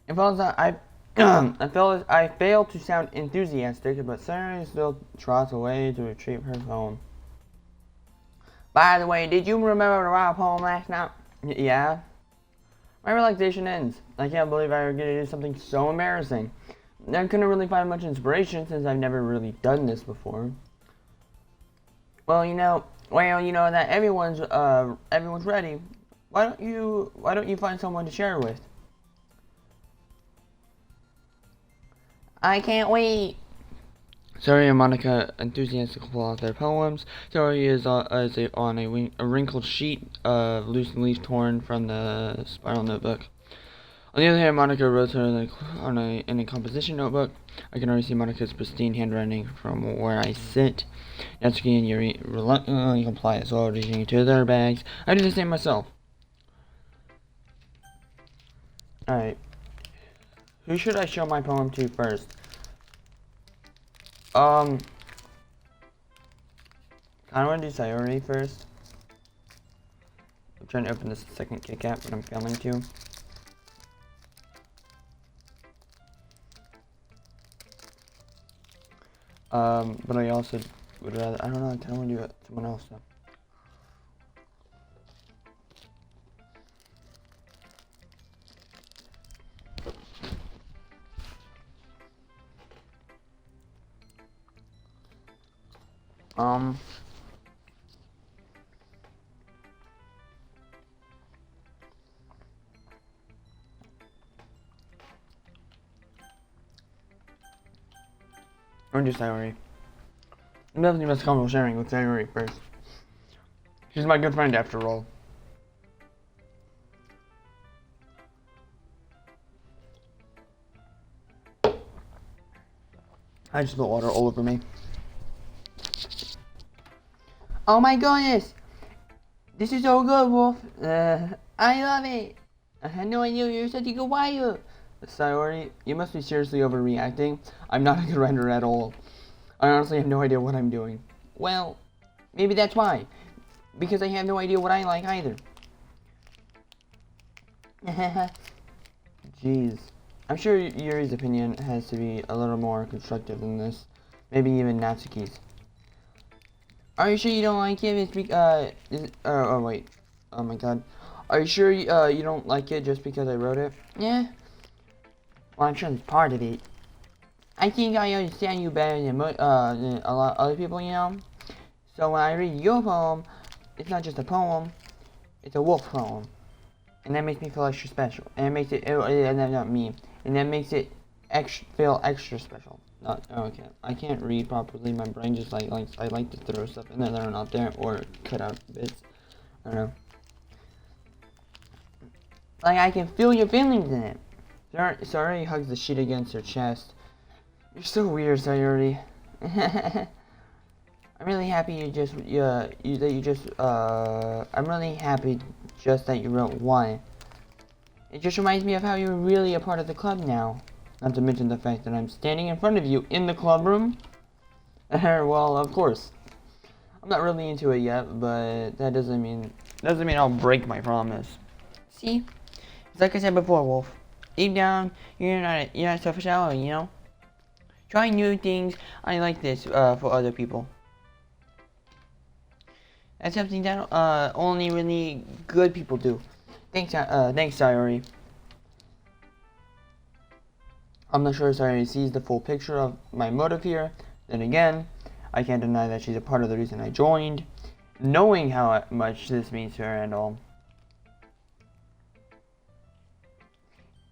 It feels that I failed to sound enthusiastic, but Sarah still trots away to retrieve her phone. By the way, did you remember to write a poem last night? Yeah. My relaxation ends. I can't believe I was gonna do something so embarrassing. I couldn't really find much inspiration since I've never really done this before. Well, you know that everyone's ready. Why don't you find someone to share with? I can't wait. Sari and Monica enthusiastically pull out their poems. Sari is on a wrinkled sheet of loose leaf torn from the spiral notebook. On the other hand, Monica wrote her in a composition notebook. I can already see Monica's pristine handwriting from where I sit. Natsuki and Yuri reluctantly comply as well, reaching into their bags. I do the same myself. Alright. Who should I show my poem to first? I want to do Sayori first. I'm trying to open this second Kit Kat, but I'm failing to. But I also would rather, I don't know, I kind of want to do it someone else though. I'm gonna do Sayori. I'm definitely most comfortable sharing with Sayori first. She's my good friend after all. I just spilled water all over me. Oh my goodness! This is so good, Wolf. I love it. I had no idea you were such a good writer. Sayori, you must be seriously overreacting. I'm not a good writer at all. I honestly have no idea what I'm doing. Well, maybe that's why. Because I have no idea what I like either. Jeez. I'm sure Yuri's opinion has to be a little more constructive than this. Maybe even Natsuki's. Are you sure you don't like it? Oh wait. Oh my god. Are you sure you don't like it just because I wrote it? Yeah. Well, I'm sure it's part of it. I think I understand you better than a lot of other people, you know? So when I read your poem, it's not just a poem, it's a wolf poem. And that makes me feel extra special. And it makes it, not me. And that makes it feel extra special. Okay. I can't read properly. My brain just I like to throw stuff in there that are not there or cut out bits. I don't know. Like I can feel your feelings in it. Sayori hugs the sheet against her chest. You're so weird, Sayori. I'm really happy I'm really happy just that you wrote one. It just reminds me of how you're really a part of the club now. Not to mention the fact that I'm standing in front of you in the club room. Well, of course. I'm not really into it yet, but that doesn't mean I'll break my promise. See? It's like I said before, Wolf. Deep down, you're not selfish at all, you know? Trying new things, I like this, for other people. That's something that, only really good people do. Thanks, Sayori. I'm not sure Sayori sees the full picture of my motive here. Then again, I can't deny that she's a part of the reason I joined, knowing how much this means to her and all.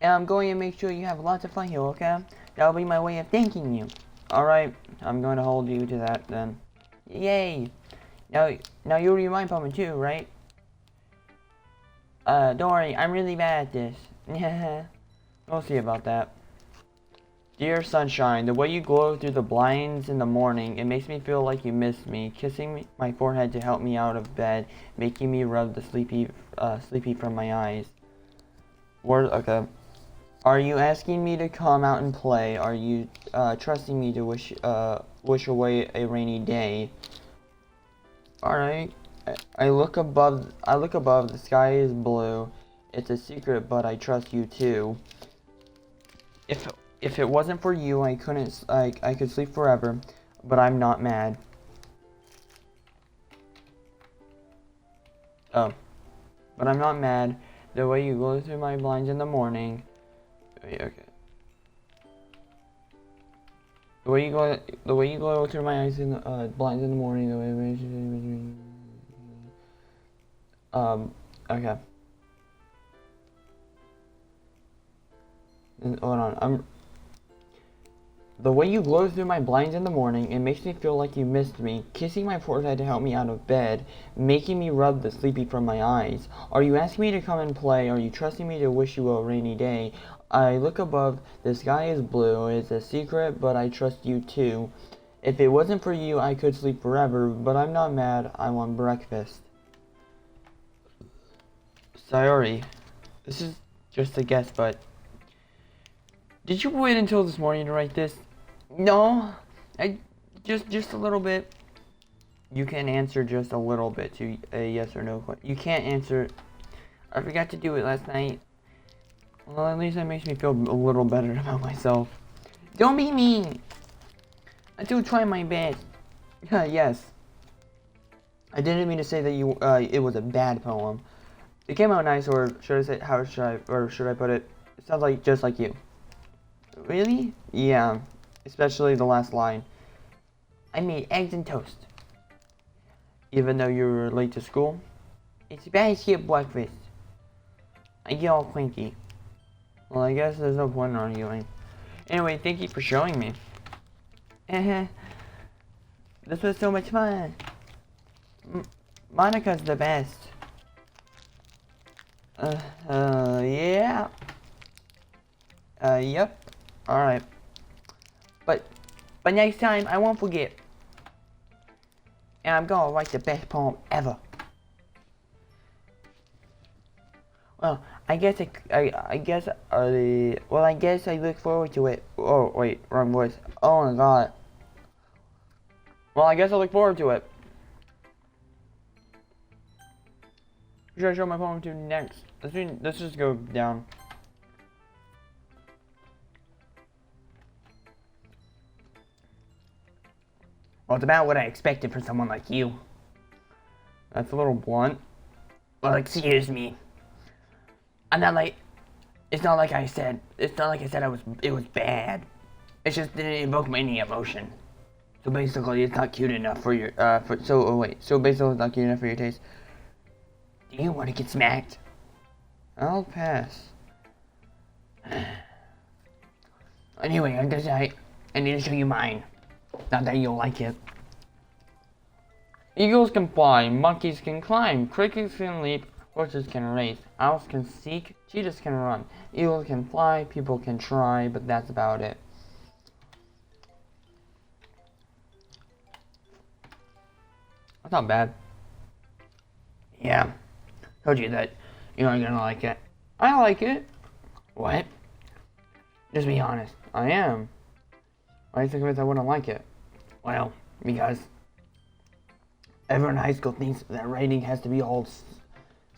And I'm going to make sure you have lots of fun here, okay? That'll be my way of thanking you. Alright, I'm going to hold you to that then. Yay! Now you read my poem too, right? Don't worry, I'm really bad at this. We'll see about that. Dear sunshine, the way you glow through the blinds in the morning, it makes me feel like you missed me, kissing my forehead to help me out of bed, making me rub the sleepy from my eyes. Okay. Are you asking me to come out and play? Are you trusting me to wish away a rainy day? Alright. I look above, the sky is blue. It's a secret, but I trust you too. If it wasn't for you, I could sleep forever, but I'm not mad. Oh. But I'm not mad. The way you glow through my blinds in the morning. Wait, okay. The way you glow through my eyes in the blinds in the morning. The way. Okay. Hold on. The way you glow through my blinds in the morning, it makes me feel like you missed me, kissing my forehead to help me out of bed, making me rub the sleepy from my eyes. Are you asking me to come and play? Are you trusting me to wish you a rainy day? I look above, the sky is blue, it's a secret, but I trust you too. If it wasn't for you, I could sleep forever, but I'm not mad, I want breakfast. Sayori, this is just a guess, but did you wait until this morning to write this? No, I just a little bit. You can answer just a little bit to a yes or no question. You can't answer. I forgot to do it last night. Well, at least that makes me feel a little better about myself. Don't be mean. I do try my best. Yes. I didn't mean to say that it was a bad poem. It came out nice, or should I say, should I put it? It sounds like just like you. Really? Yeah. Especially the last line. I made eggs and toast. Even though you were late to school? It's bad to skip breakfast. I get all cranky. Well, I guess there's no point in arguing. Anyway, thank you for showing me. This was so much fun. Monica's the best. Yeah. Yep. Alright. But next time, I won't forget. And I'm gonna write the best poem ever. Well, I guess I guess I look forward to it. Oh, wait, wrong voice. Oh my god. Well, I guess I look forward to it. Who should I show my poem to next? Let's just go down. Well, it's about what I expected from someone like you. That's a little blunt. Well, excuse me. I'm not like. It's not like I said. It's not like I said it was bad. It's just didn't evoke any emotion. So basically, it's not cute enough for your. So basically, it's not cute enough for your taste. Do you want to get smacked? I'll pass. Anyway, I guess I need to show you mine. Not that you'll like it. Eagles can fly, monkeys can climb, crickets can leap, horses can race, owls can seek, cheetahs can run, eagles can fly, people can try, but that's about it. That's not bad. Yeah, told you that you aren't gonna like it. I like it. What? Just be honest. I am. Why do you think I wouldn't like it? Well, because everyone in high school thinks that writing has to be all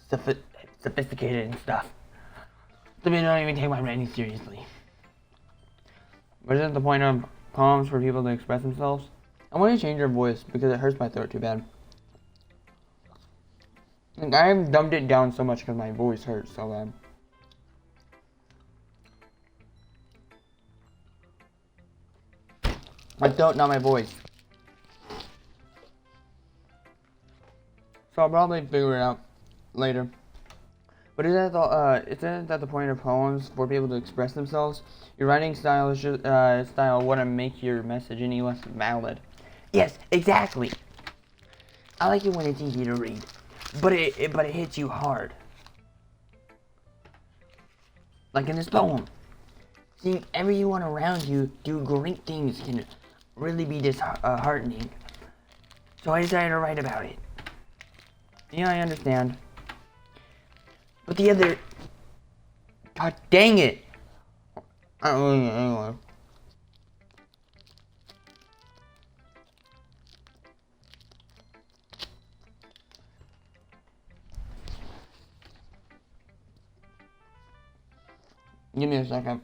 sophisticated and stuff. So they don't even take my writing seriously. But isn't the point of poems for people to express themselves? I want to change your voice because it hurts my throat too bad. Like, I've dumbed it down so much because my voice hurts so bad. My throat, not my voice. So I'll probably figure it out later. But isn't that the point of poems, for people to express themselves? Your writing style wouldn't make your message any less valid. Yes, exactly. I like it when it's easy to read, but it hits you hard. Like in this poem, seeing everyone around you do great things can really be disheartening. So I decided to write about it. Yeah, I understand. But the other... God dang it! Anyway. Give me a second.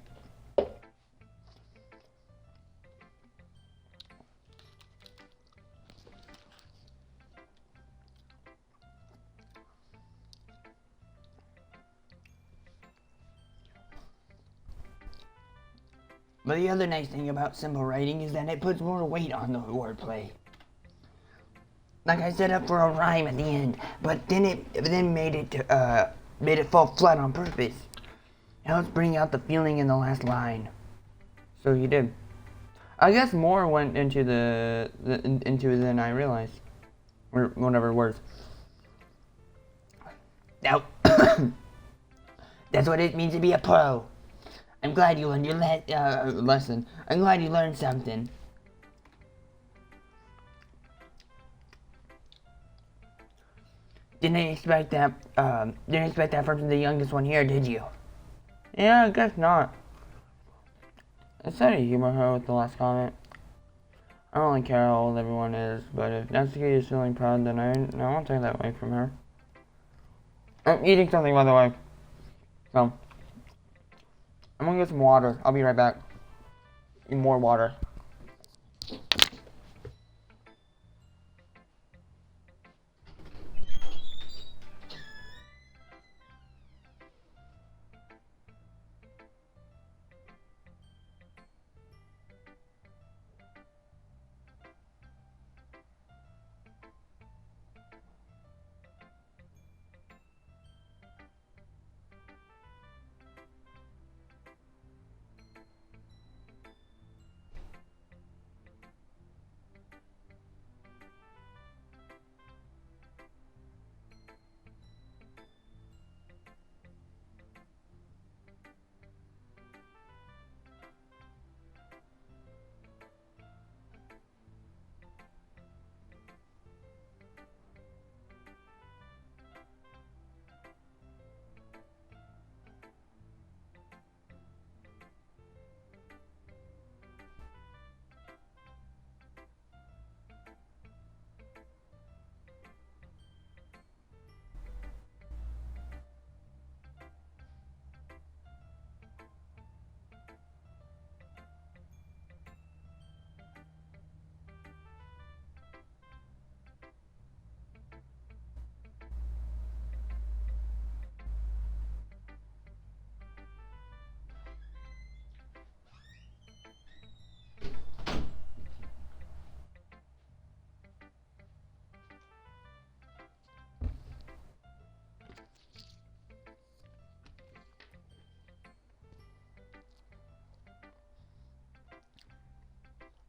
But the other nice thing about simple writing is that it puts more weight on the wordplay. Like I set up for a rhyme at the end, but then made it fall flat on purpose. It helps bring out the feeling in the last line. So you did. I guess more went into into it than I realized. Or whatever words. Now, that's what it means to be a pro. I'm glad you learned your lesson. I'm glad you learned something. Didn't expect that from the youngest one here, did you? Yeah, I guess not. I said to humor her with the last comment. I don't really care how old everyone is, but if Natsuki is feeling proud, then I won't take that away from her. I'm eating something, by the way. So, I'm gonna get some water. I'll be right back. Need more water.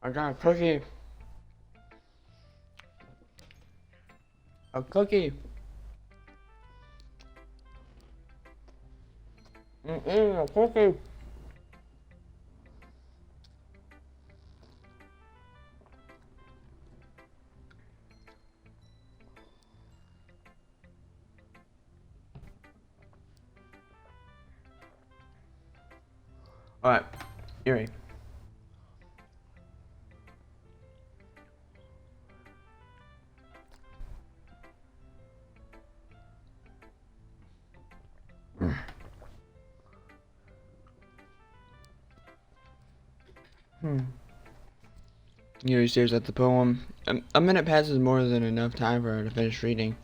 I got a cookie. A cookie. A cookie. Alright, Yuri. Yuri stares at the poem. A minute passes more than enough time for her to finish reading.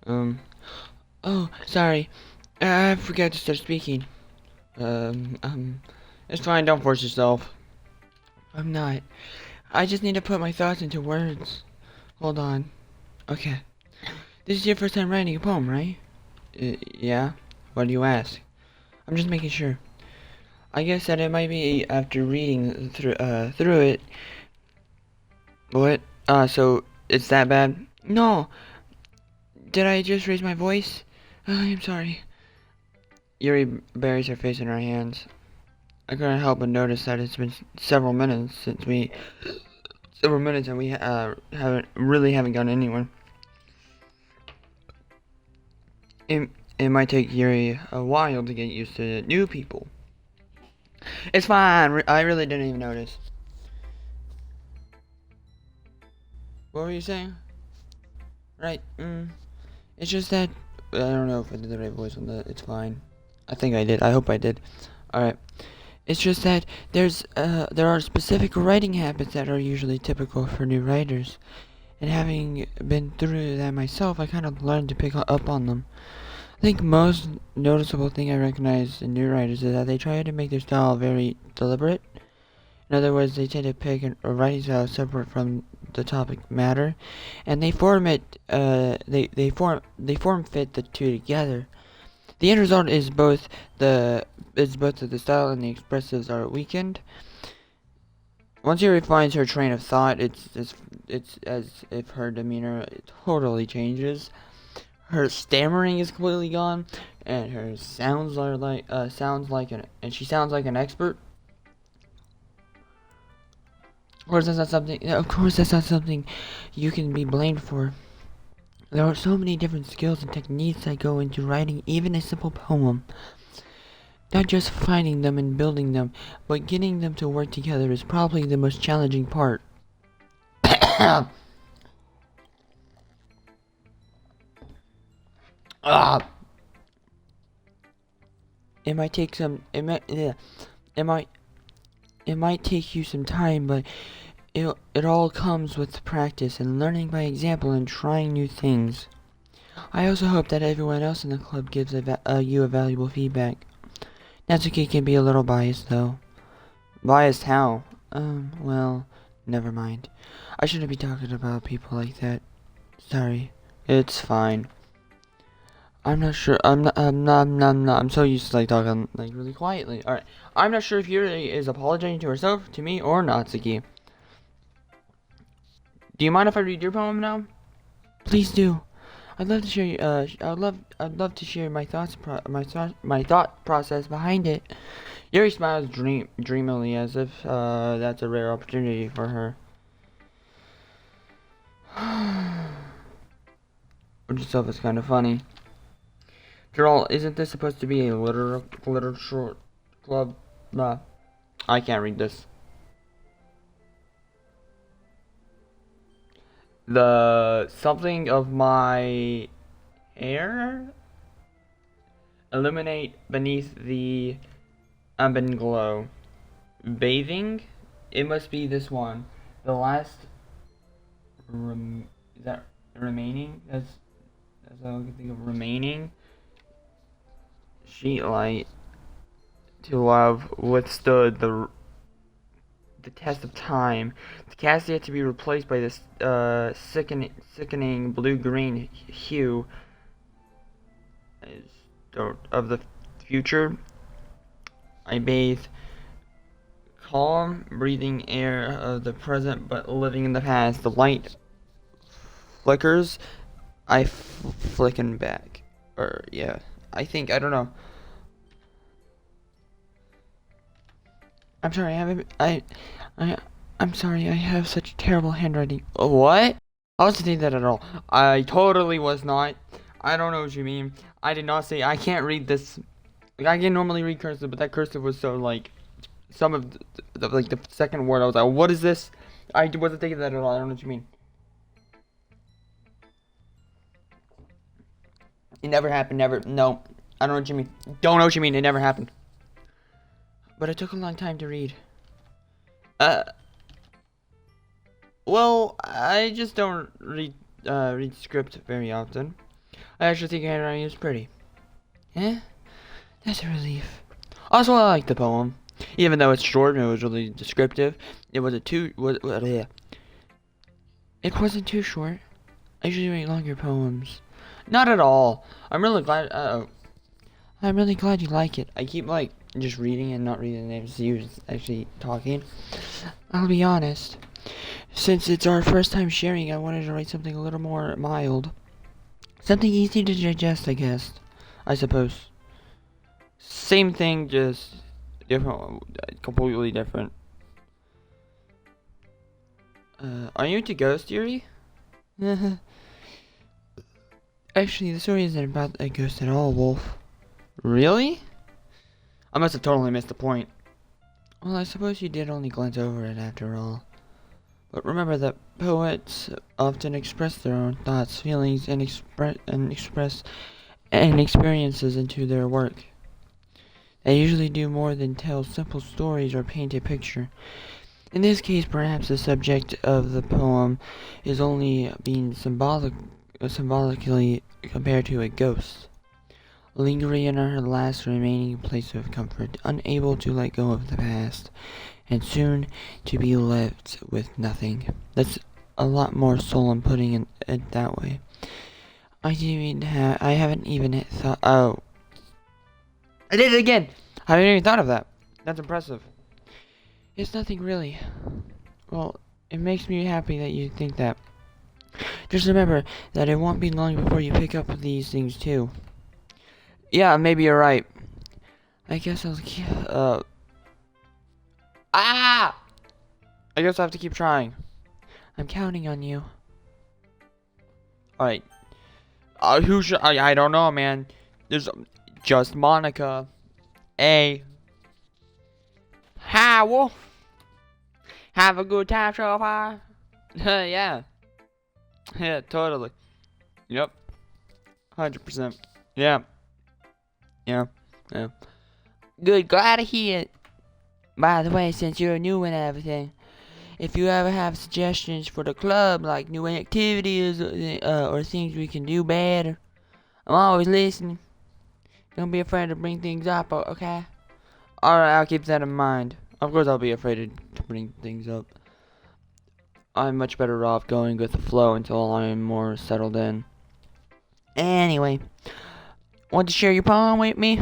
Oh, sorry. I forgot to start speaking. It's fine, don't force yourself. I'm not. I just need to put my thoughts into words. Hold on. Okay. This is your first time writing a poem, right? Yeah? Why do you ask? I'm just making sure. I guess that it might be after reading through it. What? So it's that bad? No. Did I just raise my voice? I'm sorry. Yuri buries her face in her hands. I couldn't help but notice that it's been several minutes and we haven't gotten anywhere. It might take Yuri a while to get used to new people. It's fine. I really didn't even notice. What were you saying? Right. It's just that I don't know if I did the right voice on that. It's fine. I think I did. I hope I did. Alright. It's just that there are specific writing habits that are usually typical for new writers. And having been through that myself, I kind of learned to pick up on them. I think most noticeable thing I recognize in new writers is that they try to make their style very deliberate. In other words, they tend to pick a writing style separate from the topic matter, and they form fit the two together. The end result is both that the style and the expressives are weakened, Once he refines her train of thought, it's as if her demeanor totally changes. Her stammering is completely gone, and her sounds are like she sounds like an expert. Of course, that's not something. Of course, that's not something you can be blamed for. There are so many different skills and techniques that go into writing even a simple poem. Not just finding them and building them, but getting them to work together is probably the most challenging part. Ah, it might take some. It might. It might take you some time, but it all comes with practice and learning by example and trying new things. I also hope that everyone else in the club gives you a valuable feedback. Natsuki can be a little biased, though. Biased how? Well, never mind. I shouldn't be talking about people like that. Sorry. It's fine. I'm not sure. I'm so used to like talking like really quietly. Alright. I'm not sure if Yuri is apologizing to herself, to me, or Natsuki. Do you mind if I read your poem now? Please do. I'd love to share. I'd love to share my my thought process behind it. Yuri smiles dreamily, as if that's a rare opportunity for her. Which itself is kind of funny. After all, isn't this supposed to be a literature club? Nah, I can't read this. The something of my hair illuminate beneath the ambient glow. Bathing? It must be this one. The last is that remaining? That's all I can think of. Remaining sheet light to love withstood the test of time. The cast yet to be replaced by this sickening blue-green hue of the future. I bathe calm, breathing air of the present, but living in the past. The light flickers. I flicken back. Or yeah, I don't know. I'm sorry, I'm sorry, I have such terrible handwriting. What? I wasn't saying that at all. I totally was not. I don't know what you mean. I did not say I can't read this. Like, I can normally read cursive, but that cursive was so, like, some of the second word, I was like, what is this? I wasn't thinking that at all. I don't know what you mean. It never happened, never. No. I don't know what you mean. Don't know what you mean. It never happened. But it took a long time to read. Well, I just don't read script very often. I actually think handwriting is pretty. Eh? That's a relief. Also, I like the poem. Even though it's short and it was really descriptive, it wasn't too... It wasn't too short. I usually write longer poems. Not at all. I'm really glad... I'm really glad you like it. I keep, like, just reading and not reading the names. You actually talking. I'll be honest. Since it's our first time sharing, I wanted to write something a little more mild. Something easy to digest, I guess. I suppose. Same thing, just different, completely different. Are you into ghost theory? Actually, the story isn't about a ghost at all, Wolf. Really? I must have totally missed the point. Well, I suppose you did only glance over it after all. But remember that poets often express their own thoughts, feelings, and express experiences into their work. They usually do more than tell simple stories or paint a picture. In this case, perhaps the subject of the poem is only being symbolically compared to a ghost, lingering in her last remaining place of comfort, unable to let go of the past, and soon to be left with nothing. That's a lot more solemn putting it that way. I haven't even thought. Oh, I did it again. I haven't even thought of that. That's impressive. It's nothing really. Well, it makes me happy that you think that. Just remember that it won't be long before you pick up these things too. Yeah, maybe you're right. I guess I guess I have to keep trying. I'm counting on you. Alright. Who should I don't know, man. There's just Monica. Hey. Hi, Wolf. Have a good time so far? Yeah. Yeah, totally. Yep. 100%. Yeah. Yeah. Yeah. Good, glad to hear it. By the way, since you're new and everything, if you ever have suggestions for the club, like new activities or things we can do better, I'm always listening. Don't be afraid to bring things up, okay? Alright, I'll keep that in mind. Of course I'll be afraid to bring things up. I'm much better off going with the flow until I'm more settled in. Anyway, want to share your poem with me?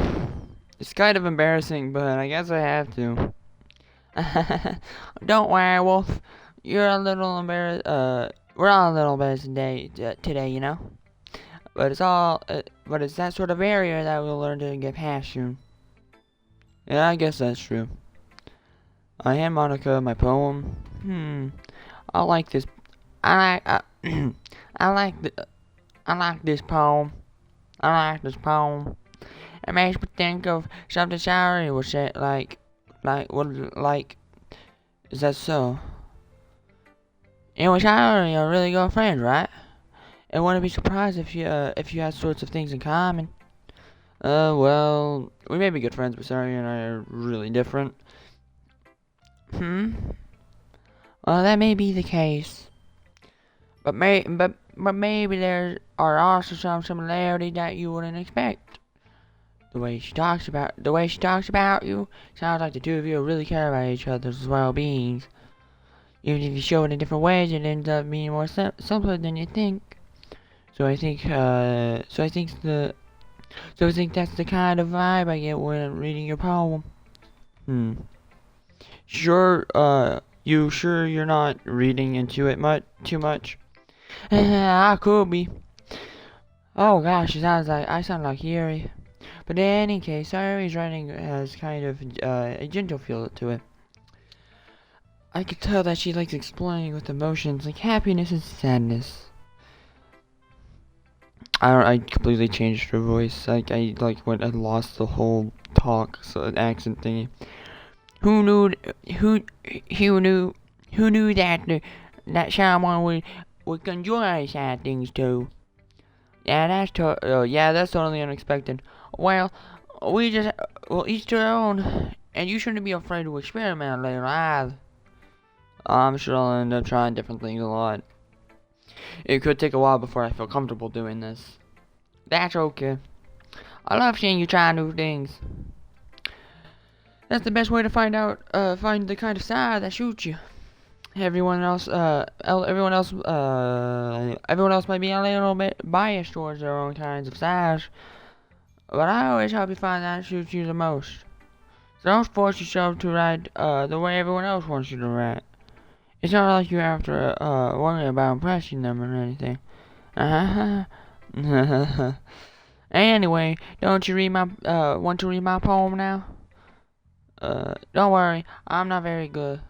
It's kind of embarrassing, but I guess I have to. Don't worry, Wolf. You're a little embarrassed. We're all a little embarrassed today, you know. But it's that sort of barrier that we'll learn to get past soon. Yeah, I guess that's true. I am Monica. My poem. I like this. I like this poem. I like this poem. It makes me think of something Shari would say, like, is that so? You and Shari are really good friends, right? I wouldn't be surprised if you had sorts of things in common. Well, we may be good friends, but Shari and I are really different. Well, that may be the case. But maybe there are also some similarities that you wouldn't expect. The way she talks about you sounds like the two of you really care about each other's well-being. Even if you show it in different ways, it ends up being more simpler than you think. So I think that's the kind of vibe I get when reading your poem. You sure you're not reading into it too much? I could be. Oh gosh, I sound like Yuri. But in any case, Sayori's writing has kind of a gentle feel to it. I could tell that she likes explaining with emotions like happiness and sadness. I completely changed her voice. I lost the whole talk, so accent thingy. Who knew that someone would enjoy sad things too? Yeah, that's totally unexpected. Well, each their own, and you shouldn't be afraid to experiment later either. I'm sure I'll end up trying different things a lot. It could take a while before I feel comfortable doing this. That's okay. I love seeing you try new things. That's the best way to find the kind of style that suits you. Everyone else might be a little bit biased towards their own kinds of styles, but I always help you find that suits you the most. So don't force yourself to write the way everyone else wants you to write. It's not like you have to worry about impressing them or anything. Anyway, don't you want to read my poem now? Don't worry, I'm not very good.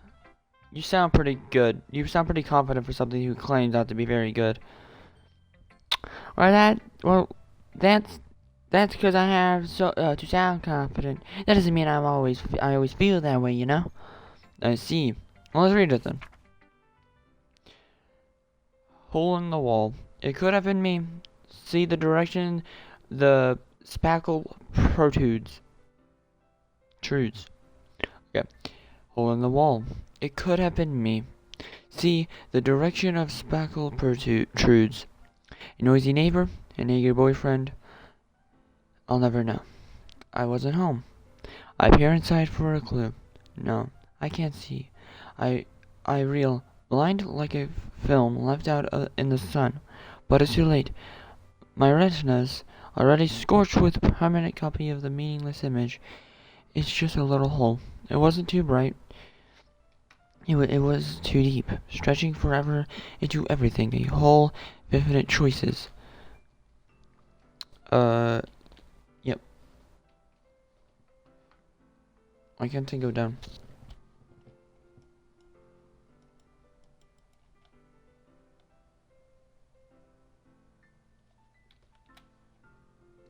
You sound pretty good. You sound pretty confident for something who claims not to be very good. That's because I have to sound confident. That doesn't mean I always feel that way, you know? I see. Well, let's read it then. Hole in the wall. It could have been me. See the direction the spackle protrudes. Okay. Hole in the wall. It could have been me. See the direction of spackle protrudes. A noisy neighbor, an eager boyfriend. I'll never know. I wasn't home. I peer inside for a clue. No, I can't see. I reel, blind like a film left out in the sun. But it's too late. My retina's already scorched with a permanent copy of the meaningless image. It's just a little hole. It wasn't too bright. It was too deep, stretching forever into everything, a whole of infinite choices. Yep. Why can't I go down?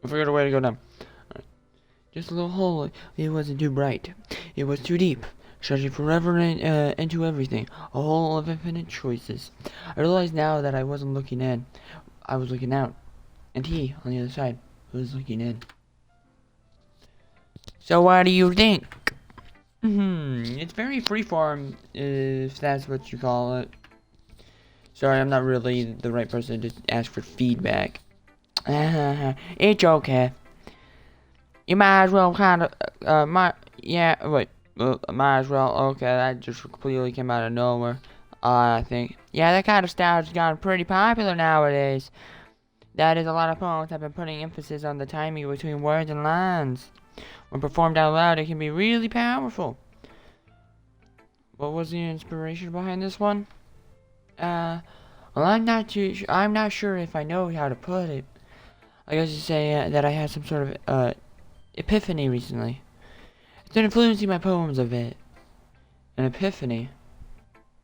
I figured a way to go down. Alright. Just a little hole. It wasn't too bright. It was too deep, stretching forever into everything. A hole of infinite choices. I realized now that I wasn't looking in. I was looking out. And he, on the other side, was looking in. So what do you think? It's very freeform, if that's what you call it. Sorry, I'm not really the right person to ask for feedback. It's okay. You might as well might as well, okay, that just completely came out of nowhere, I think. Yeah, that kind of style has gotten pretty popular nowadays. That is, a lot of poems have been putting emphasis on the timing between words and lines. When performed out loud, it can be really powerful. What was the inspiration behind this one? Well, I'm not sure if I know how to put it. I guess you say that I had some sort of epiphany recently. It's been influencing my poems a bit. An epiphany?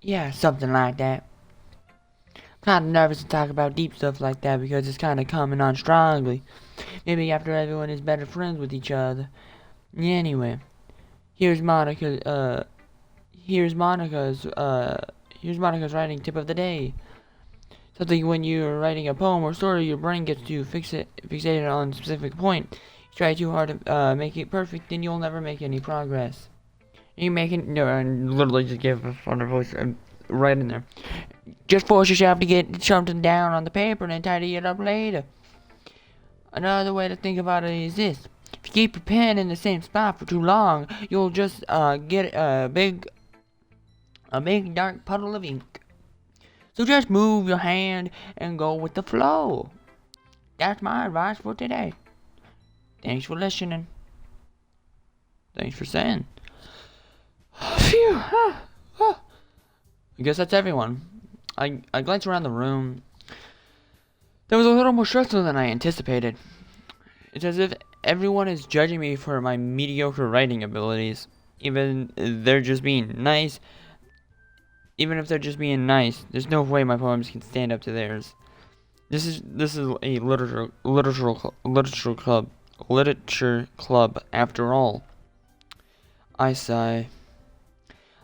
Yeah, something like that. I'm kind of nervous to talk about deep stuff like that because it's kind of coming on strongly. Maybe after everyone is better friends with each other. Anyway, here's Monica's writing tip of the day. Something when you're writing a poem or story, your brain gets too fixated on a specific point. You try too hard to make it perfect, then you'll never make any progress. You making no, and literally just give a thunder voice right in there. Just force yourself to get something down on the paper and then tidy it up later. Another way to think about it is this: if you keep your pen in the same spot for too long, you'll just get a big dark puddle of ink. So just move your hand and go with the flow. That's my advice for today. Thanks for listening. Thanks for saying. Phew. I guess that's everyone. I glanced around the room. There was a little more stressful than I anticipated. It's as if everyone is judging me for my mediocre writing abilities. Even if they're just being nice, there's no way my poems can stand up to theirs. This is a literature club after all. I sigh.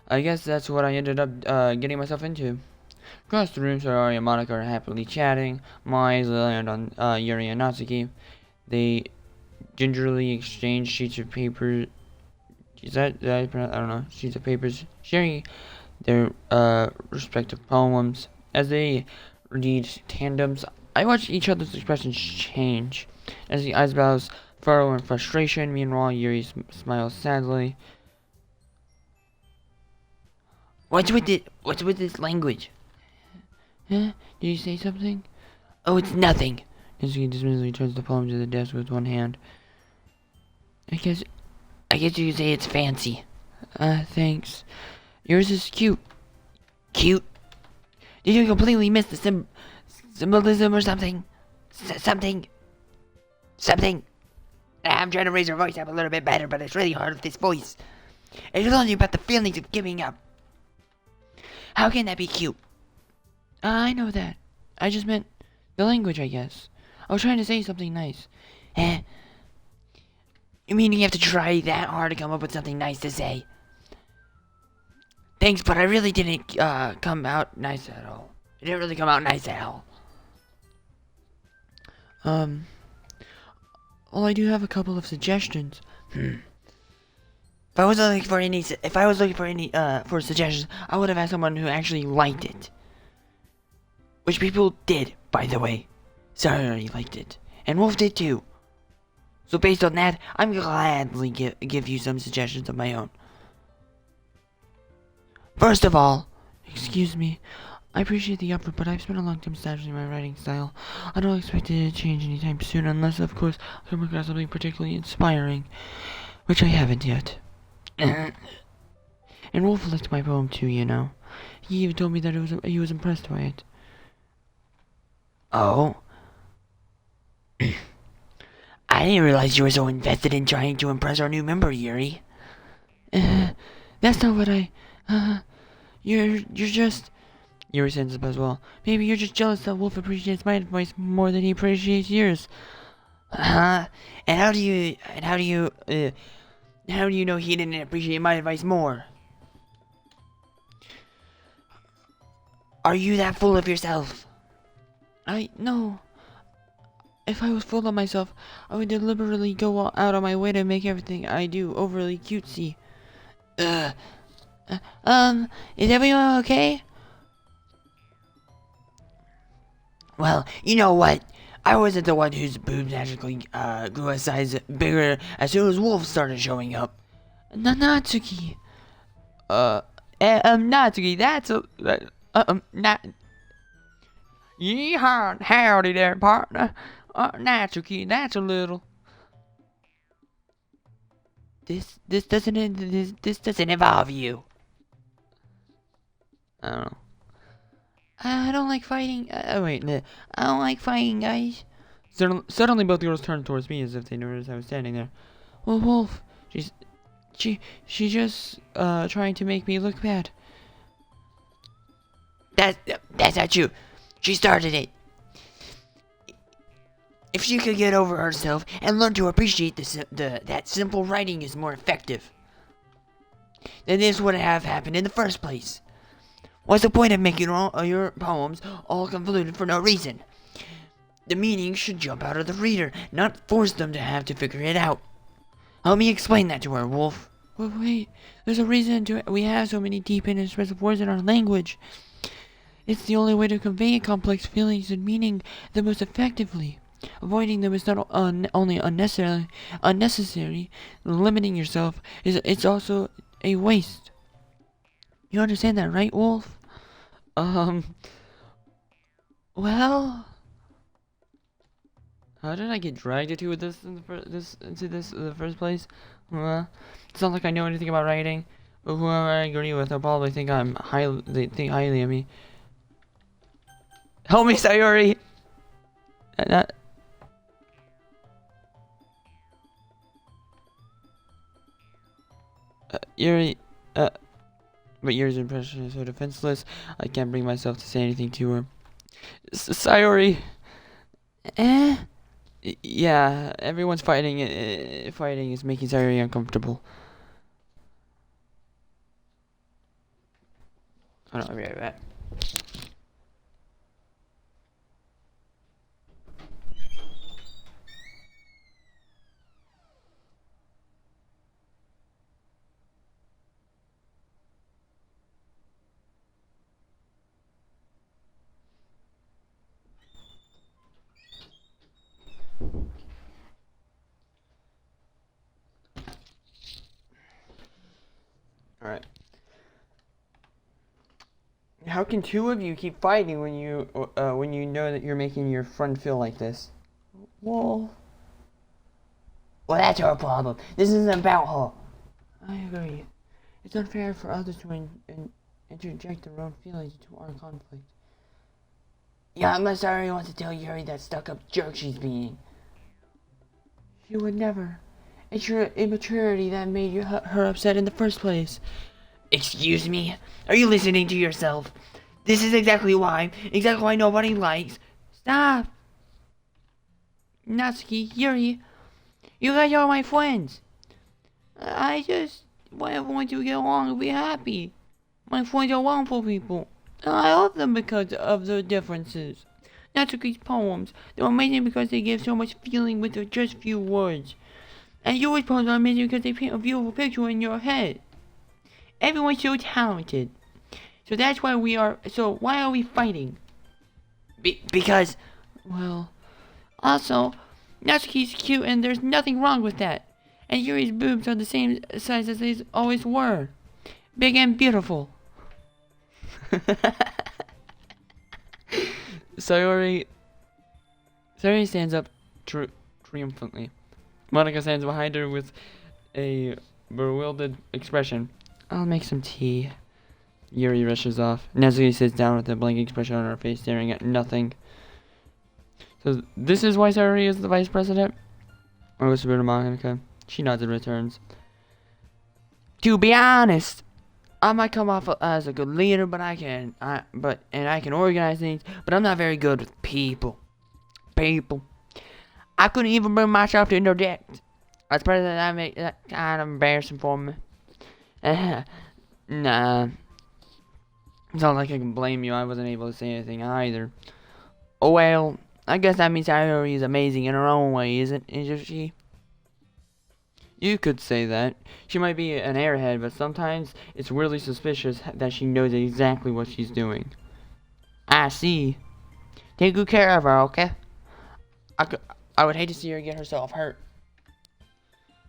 I guess that's what I ended up getting myself into. Across the room, Sorori and Monica are happily chatting. My eyes land on Yuri and Natsuki. They gingerly exchange sheets of paper. I don't know. Sheets of papers, sharing their respective poems. As they read tandems, I watch each other's expressions change. As the eyebrows furrow in frustration, meanwhile Yuri smiles sadly. What's with this language? Huh? Did you say something? Oh, it's nothing. Natsuki dismissively turns the poem to the desk with one hand. I guess you could say it's fancy. Thanks. Yours is cute. Cute? Did you completely miss the symbolism or something? Something? I'm trying to raise her voice up a little bit better, but it's really hard with this voice. It's only about the feelings of giving up. How can that be cute? I know that. I just meant the language, I guess. I was trying to say something nice. You mean you have to try that hard to come up with something nice to say? Thanks, but I really didn't come out nice at all. It didn't really come out nice at all. Well, I do have a couple of suggestions. If I was looking for any for suggestions, I would have asked someone who actually liked it. Which people did, by the way. Sorry, liked it, and Wolf did too. So based on that, I'm gladly give you some suggestions of my own. First of all, Excuse me. I appreciate the effort, but I've spent a long time establishing my writing style. I don't expect it to change anytime soon, unless, of course, I come across something particularly inspiring, which I haven't yet. And Wolf liked my poem too, you know. He even told me that he was impressed by it. Oh? I didn't realize you were so invested in trying to impress our new member, Yuri. That's not what you're just... Yuri stands up as well. Maybe you're just jealous that Wolf appreciates my advice more than he appreciates yours. Huh? And how do you know he didn't appreciate my advice more? Are you that full of yourself? No. If I was full of myself, I would deliberately go out of my way to make everything I do overly cutesy. Is everyone okay? Well, you know what? I wasn't the one whose boobs magically grew a size bigger as soon as wolves started showing up. Natsuki. Natsuki, that's not... Yeehaw, howdy there, partner. Natsuki, that's a little... This doesn't involve you. I don't know. I don't like fighting. I don't like fighting, guys. Suddenly, both girls turned towards me as if they noticed I was standing there. Well, Wolf, she's just trying to make me look bad. That's not true. She started it. If she could get over herself and learn to appreciate that simple writing is more effective, then this wouldn't have happened in the first place. What's the point of making all your poems all convoluted for no reason? The meaning should jump out of the reader, not force them to have to figure it out. Help me explain that to her, Wolf. Wait, there's a reason we have so many deep and expressive words in our language. It's the only way to convey complex feelings and meaning the most effectively. Avoiding them is not only unnecessary, limiting yourself it's also a waste. You understand that, right, Wolf? Well, how did I get dragged into this in the first place? It's not like I know anything about writing, but whoever I agree with, they'll probably think they think highly of me. Help me, Sayori! Yuri, but Yuri's impression is so defenseless, I can't bring myself to say anything to her. Sayori! Yeah, everyone's fighting. Fighting is making Sayori uncomfortable. Hold on, I'll be right back. Alright. How can two of you keep fighting when you know that you're making your friend feel like this? Well, that's her problem. This isn't about her. I agree. It's unfair for others to interject their own feelings into our conflict. Yeah, unless Ari wants to tell Yuri that stuck-up jerk she's being. She would never. It's your immaturity that made her upset in the first place. Excuse me? Are you listening to yourself? This is exactly why nobody likes. Stop! Natsuki, Yuri, you guys are my friends. I just want everyone to get along and be happy. My friends are wonderful people, and I love them because of their differences. Natsuki's poems, they're amazing because they give so much feeling with just few words. And Yuri's poems are amazing because they paint a beautiful picture in your head. Everyone's so talented. So that's why why are we fighting? Because... Well, also, Natsuki's cute and there's nothing wrong with that. And Yuri's boobs are the same size as they always were. Big and beautiful. Sayori stands up triumphantly. Monica stands behind her with a bewildered expression. I'll make some tea. Yuri rushes off. Nezuki sits down with a blank expression on her face, staring at nothing. So, this is why Sayori is the vice president? I whispered to Monica. She nods and returns. To be honest, I might come off as a good leader, but I can organize things, but I'm not very good with people. I couldn't even bring myself to interject. As president, I make that kind of embarrassing for me. Nah. It's not like I can blame you. I wasn't able to say anything either. Oh well, I guess that means Sayori is amazing in her own way, isn't she? You could say that. She might be an airhead, but sometimes it's really suspicious that she knows exactly what she's doing. I see. Take good care of her, okay? I would hate to see her get herself hurt.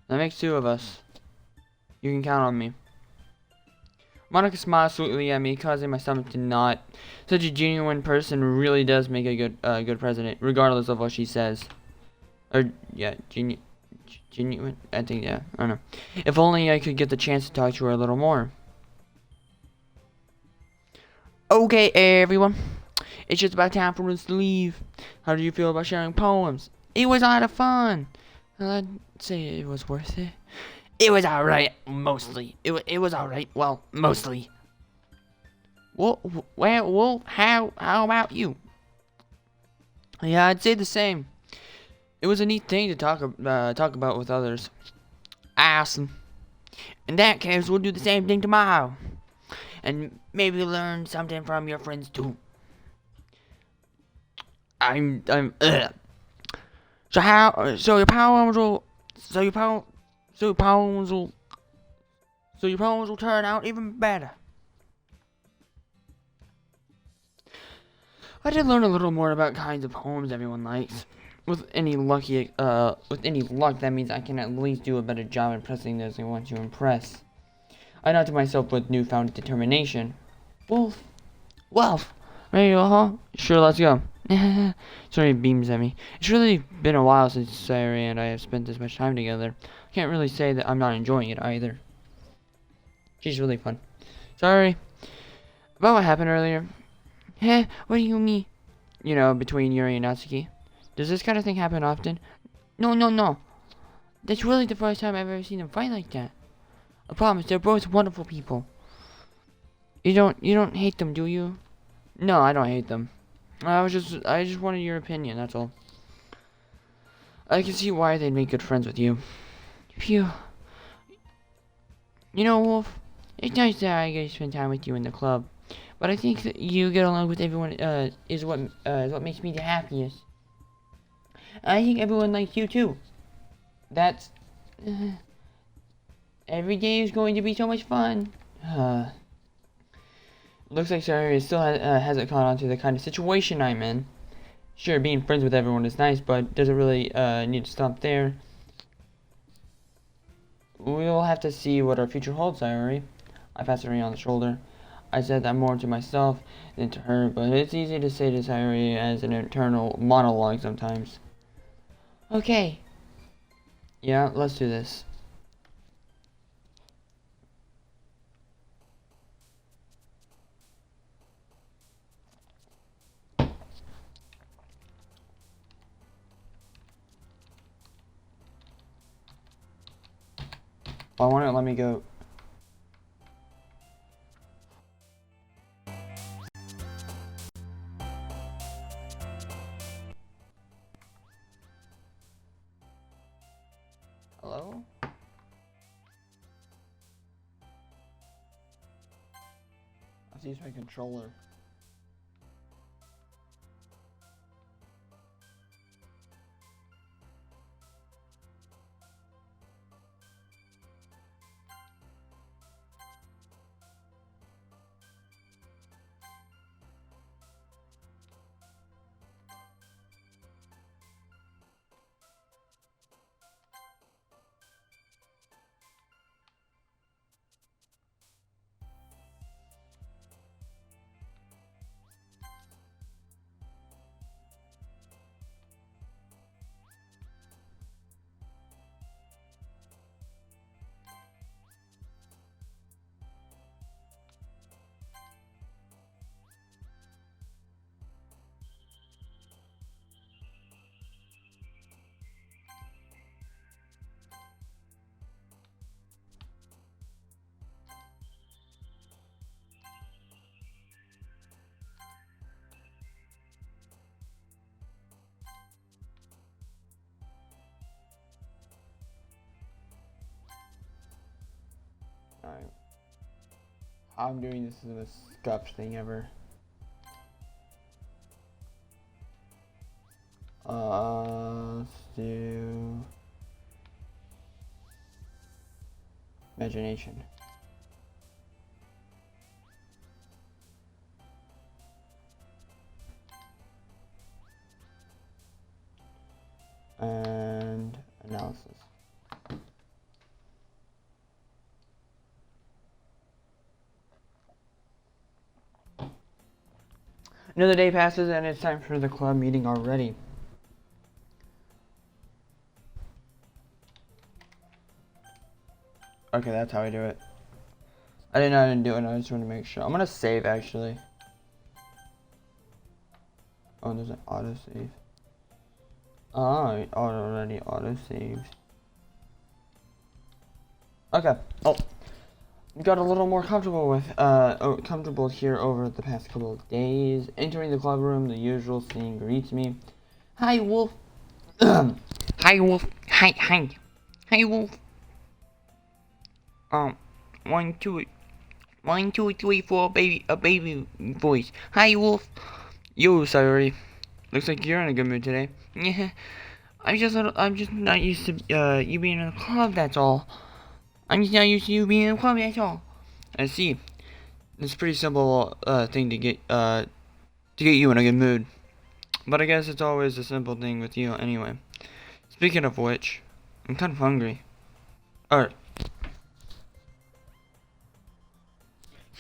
That makes two of us. You can count on me. Monica smiles sweetly at me, causing my stomach to knot. Such a genuine person really does make a good president, regardless of what she says. Or, yeah, genuine? I think, yeah, I don't know. If only I could get the chance to talk to her a little more. Okay, everyone. It's just about time for us to leave. How do you feel about sharing poems? It was a lot of fun. I'd say it was worth it. It was alright, mostly. It was alright, well, mostly. Well, how about you? Yeah, I'd say the same. It was a neat thing to talk about with others. Awesome. In that case, we'll do the same thing tomorrow. And maybe learn something from your friends too. So your poems will turn out even better. I did learn a little more about kinds of poems everyone likes. With any luck, that means I can at least do a better job impressing those I want to impress. I nod to myself with newfound determination. Wolf, ready to go home? Sure, let's go. Sorry, beams at me. It's really been a while since Sayori and I have spent this much time together. I can't really say that I'm not enjoying it either. She's really fun. Sorry about what happened earlier. What do you mean? You know, between Yuri and Natsuki. Does this kind of thing happen often? No. That's really the first time I've ever seen them fight like that. I promise, they're both wonderful people. You don't hate them, do you? No, I don't hate them. I just wanted your opinion, that's all. I can see why they'd make good friends with you. Phew. You know, Wolf, it's nice that I get to spend time with you in the club. But I think that you get along with everyone is what makes me the happiest. I think everyone likes you too. That's every day is going to be so much fun. Looks like Sayori still hasn't caught on to the kind of situation I'm in. Sure, being friends with everyone is nice, but does it really need to stop there? We'll have to see what our future holds, Sayori. I passed her on the shoulder. I said that more to myself than to her, but it's easy to say to Sayori as an internal monologue sometimes. Okay. Yeah, let's do this. Why won't it let me go? Hello? I have to use my controller. Alright. I'm doing this is the most scuffed thing ever. Let's do imagination. And analysis. Another day passes and it's time for the club meeting already. Okay, that's how I do it. I didn't know how to do it, I just want to make sure. I'm gonna save actually. Oh, there's an auto save. Oh, it already auto saved. Okay. Oh, got a little more comfortable with comfortable here over the past couple of days. Entering the club room, the usual scene greets me. Hi, Wolf. Hi, Wolf. Hi, Wolf. 1, 2, 1, 2, 3, 4, a baby voice. Hi, Wolf. Yo, sorry. Looks like you're in a good mood today. Yeah. I'm just not used to you being in a club. That's all. I'm just not used to you being in a club. That's all. I see. It's a pretty simple thing to get you in a good mood. But I guess it's always a simple thing with you anyway. Speaking of which, I'm kind of hungry.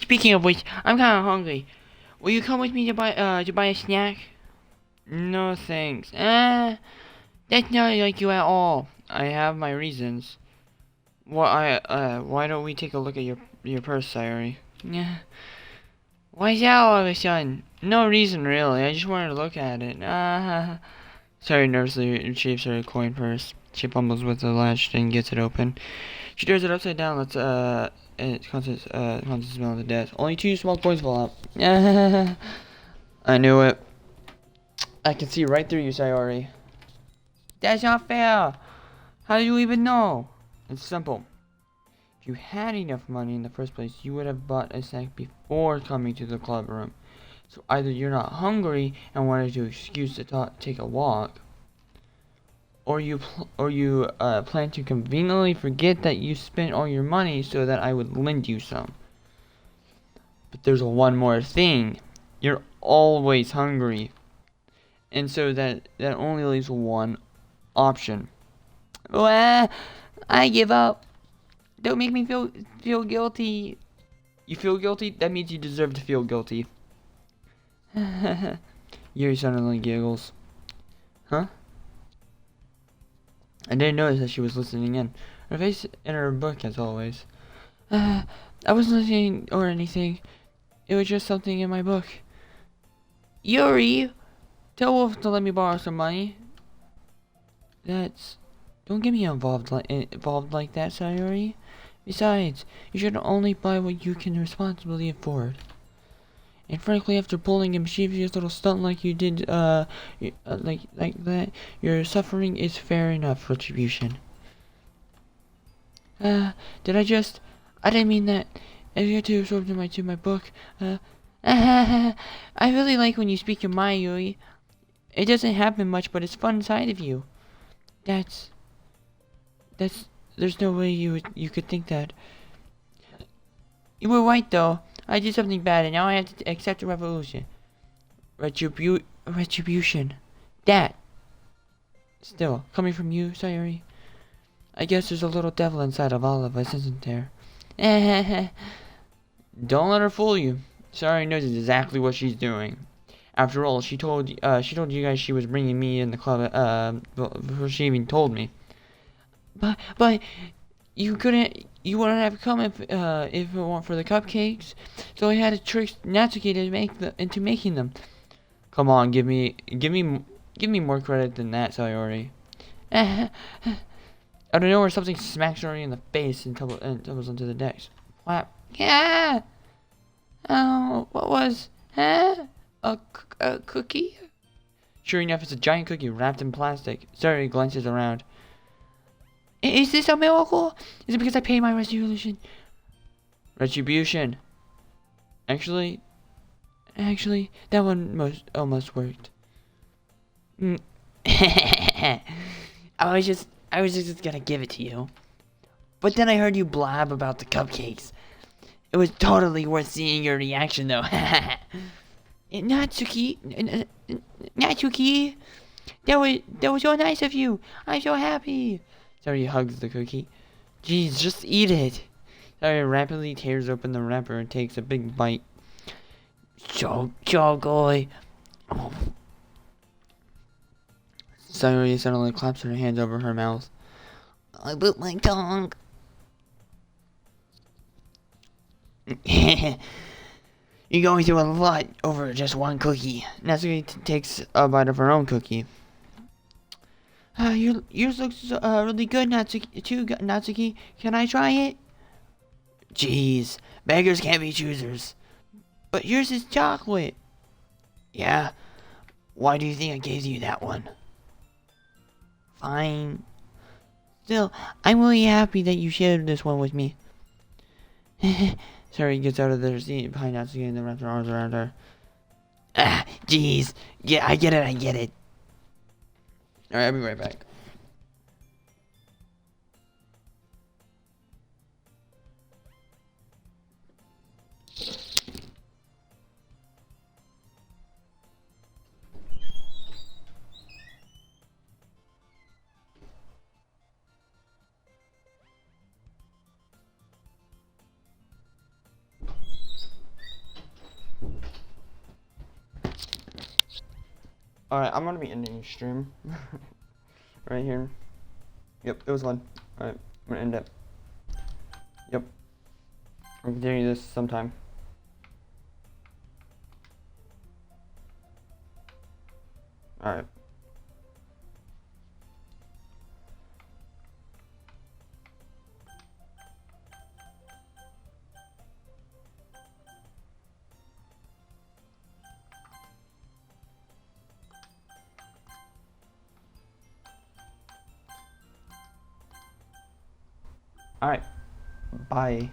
Speaking of which, I'm kind of hungry. Will you come with me to buy a snack? No thanks. That's not like you at all. I have my reasons. Why don't we take a look at your purse, Sayori? Yeah. Why is that all of a sudden? No reason really. I just wanted to look at it. Sayori nervously retrieves her coin purse. She fumbles with the latch and gets it open. She tears it upside down. It constantly smell of the death. Only 2 small coins fall out. I knew it. I can see right through you, Sayori. That's not fair. How do you even know? It's simple. If you had enough money in the first place, you would have bought a snack before coming to the club room. So either you're not hungry and wanted to excuse to take a walk, or you plan to conveniently forget that you spent all your money so that I would lend you some. But there's one more thing. You're always hungry. And so that only leaves one option. Well, I give up. Don't make me feel guilty. You feel guilty? That means you deserve to feel guilty. Yuri suddenly giggles. Huh? I didn't notice that she was listening in. Her face in her book, as always. I wasn't listening or anything. It was just something in my book. Yuri! Tell Wolf to let me borrow some money. Don't get me involved like that, Sayori. Besides, you should only buy what you can responsibly afford. And frankly, after pulling a mischievous little stunt like you did, like that, your suffering is fair enough retribution. I didn't mean that. If you're too absorbed into my book, I really like when you speak your mind, Yui. It doesn't happen much, but it's fun inside of you. There's no way you could think that. You were right, though. I did something bad, and now I have to accept the revolution. Retribution. That. Still, coming from you, Sayori. I guess there's a little devil inside of all of us, isn't there? Don't let her fool you. Sayori knows exactly what she's doing. After all, she told you guys she was bringing me in the club, before she even told me. But you wouldn't have come if it weren't for the cupcakes. So I had to trick Natsuki into making them. Come on, give me more credit than that, Sayori. Out of nowhere, something smacks Sayori in the face and tumbles onto the decks. Wow. Yeah. Oh, what was? Huh? A cookie? Sure enough, it's a giant cookie wrapped in plastic. Sayori glances around. Is this a miracle? Is it because I paid my resolution? Retribution. Actually, that one almost worked. I was just gonna give it to you. But then I heard you blab about the cupcakes. It was totally worth seeing your reaction, though. Natsuki, Natsuki, that was so nice of you. I'm so happy. Sorry, hugs the cookie. Jeez, just eat it. Sorry, rapidly tears open the wrapper and takes a big bite. Chocolate. Oh. Sayori suddenly claps her hands over her mouth. I bit my tongue. You're going through a lot over just one cookie. Natsuki takes a bite of her own cookie. Yours looks really good, Natsuki. Can I try it? Jeez, beggars can't be choosers. But yours is chocolate. Yeah. Why do you think I gave you that one? Fine. Still, I'm really happy that you shared this one with me. Sorry, gets out of their seat behind Natsuki and then wraps her arms around her. Ah, jeez. Yeah, I get it. Alright, I'll be right back. Alright, I'm gonna be ending the stream. Right here. Yep, it was fun. Alright, I'm gonna end it. Yep. We'll continue this sometime. Alright. Alright. Bye.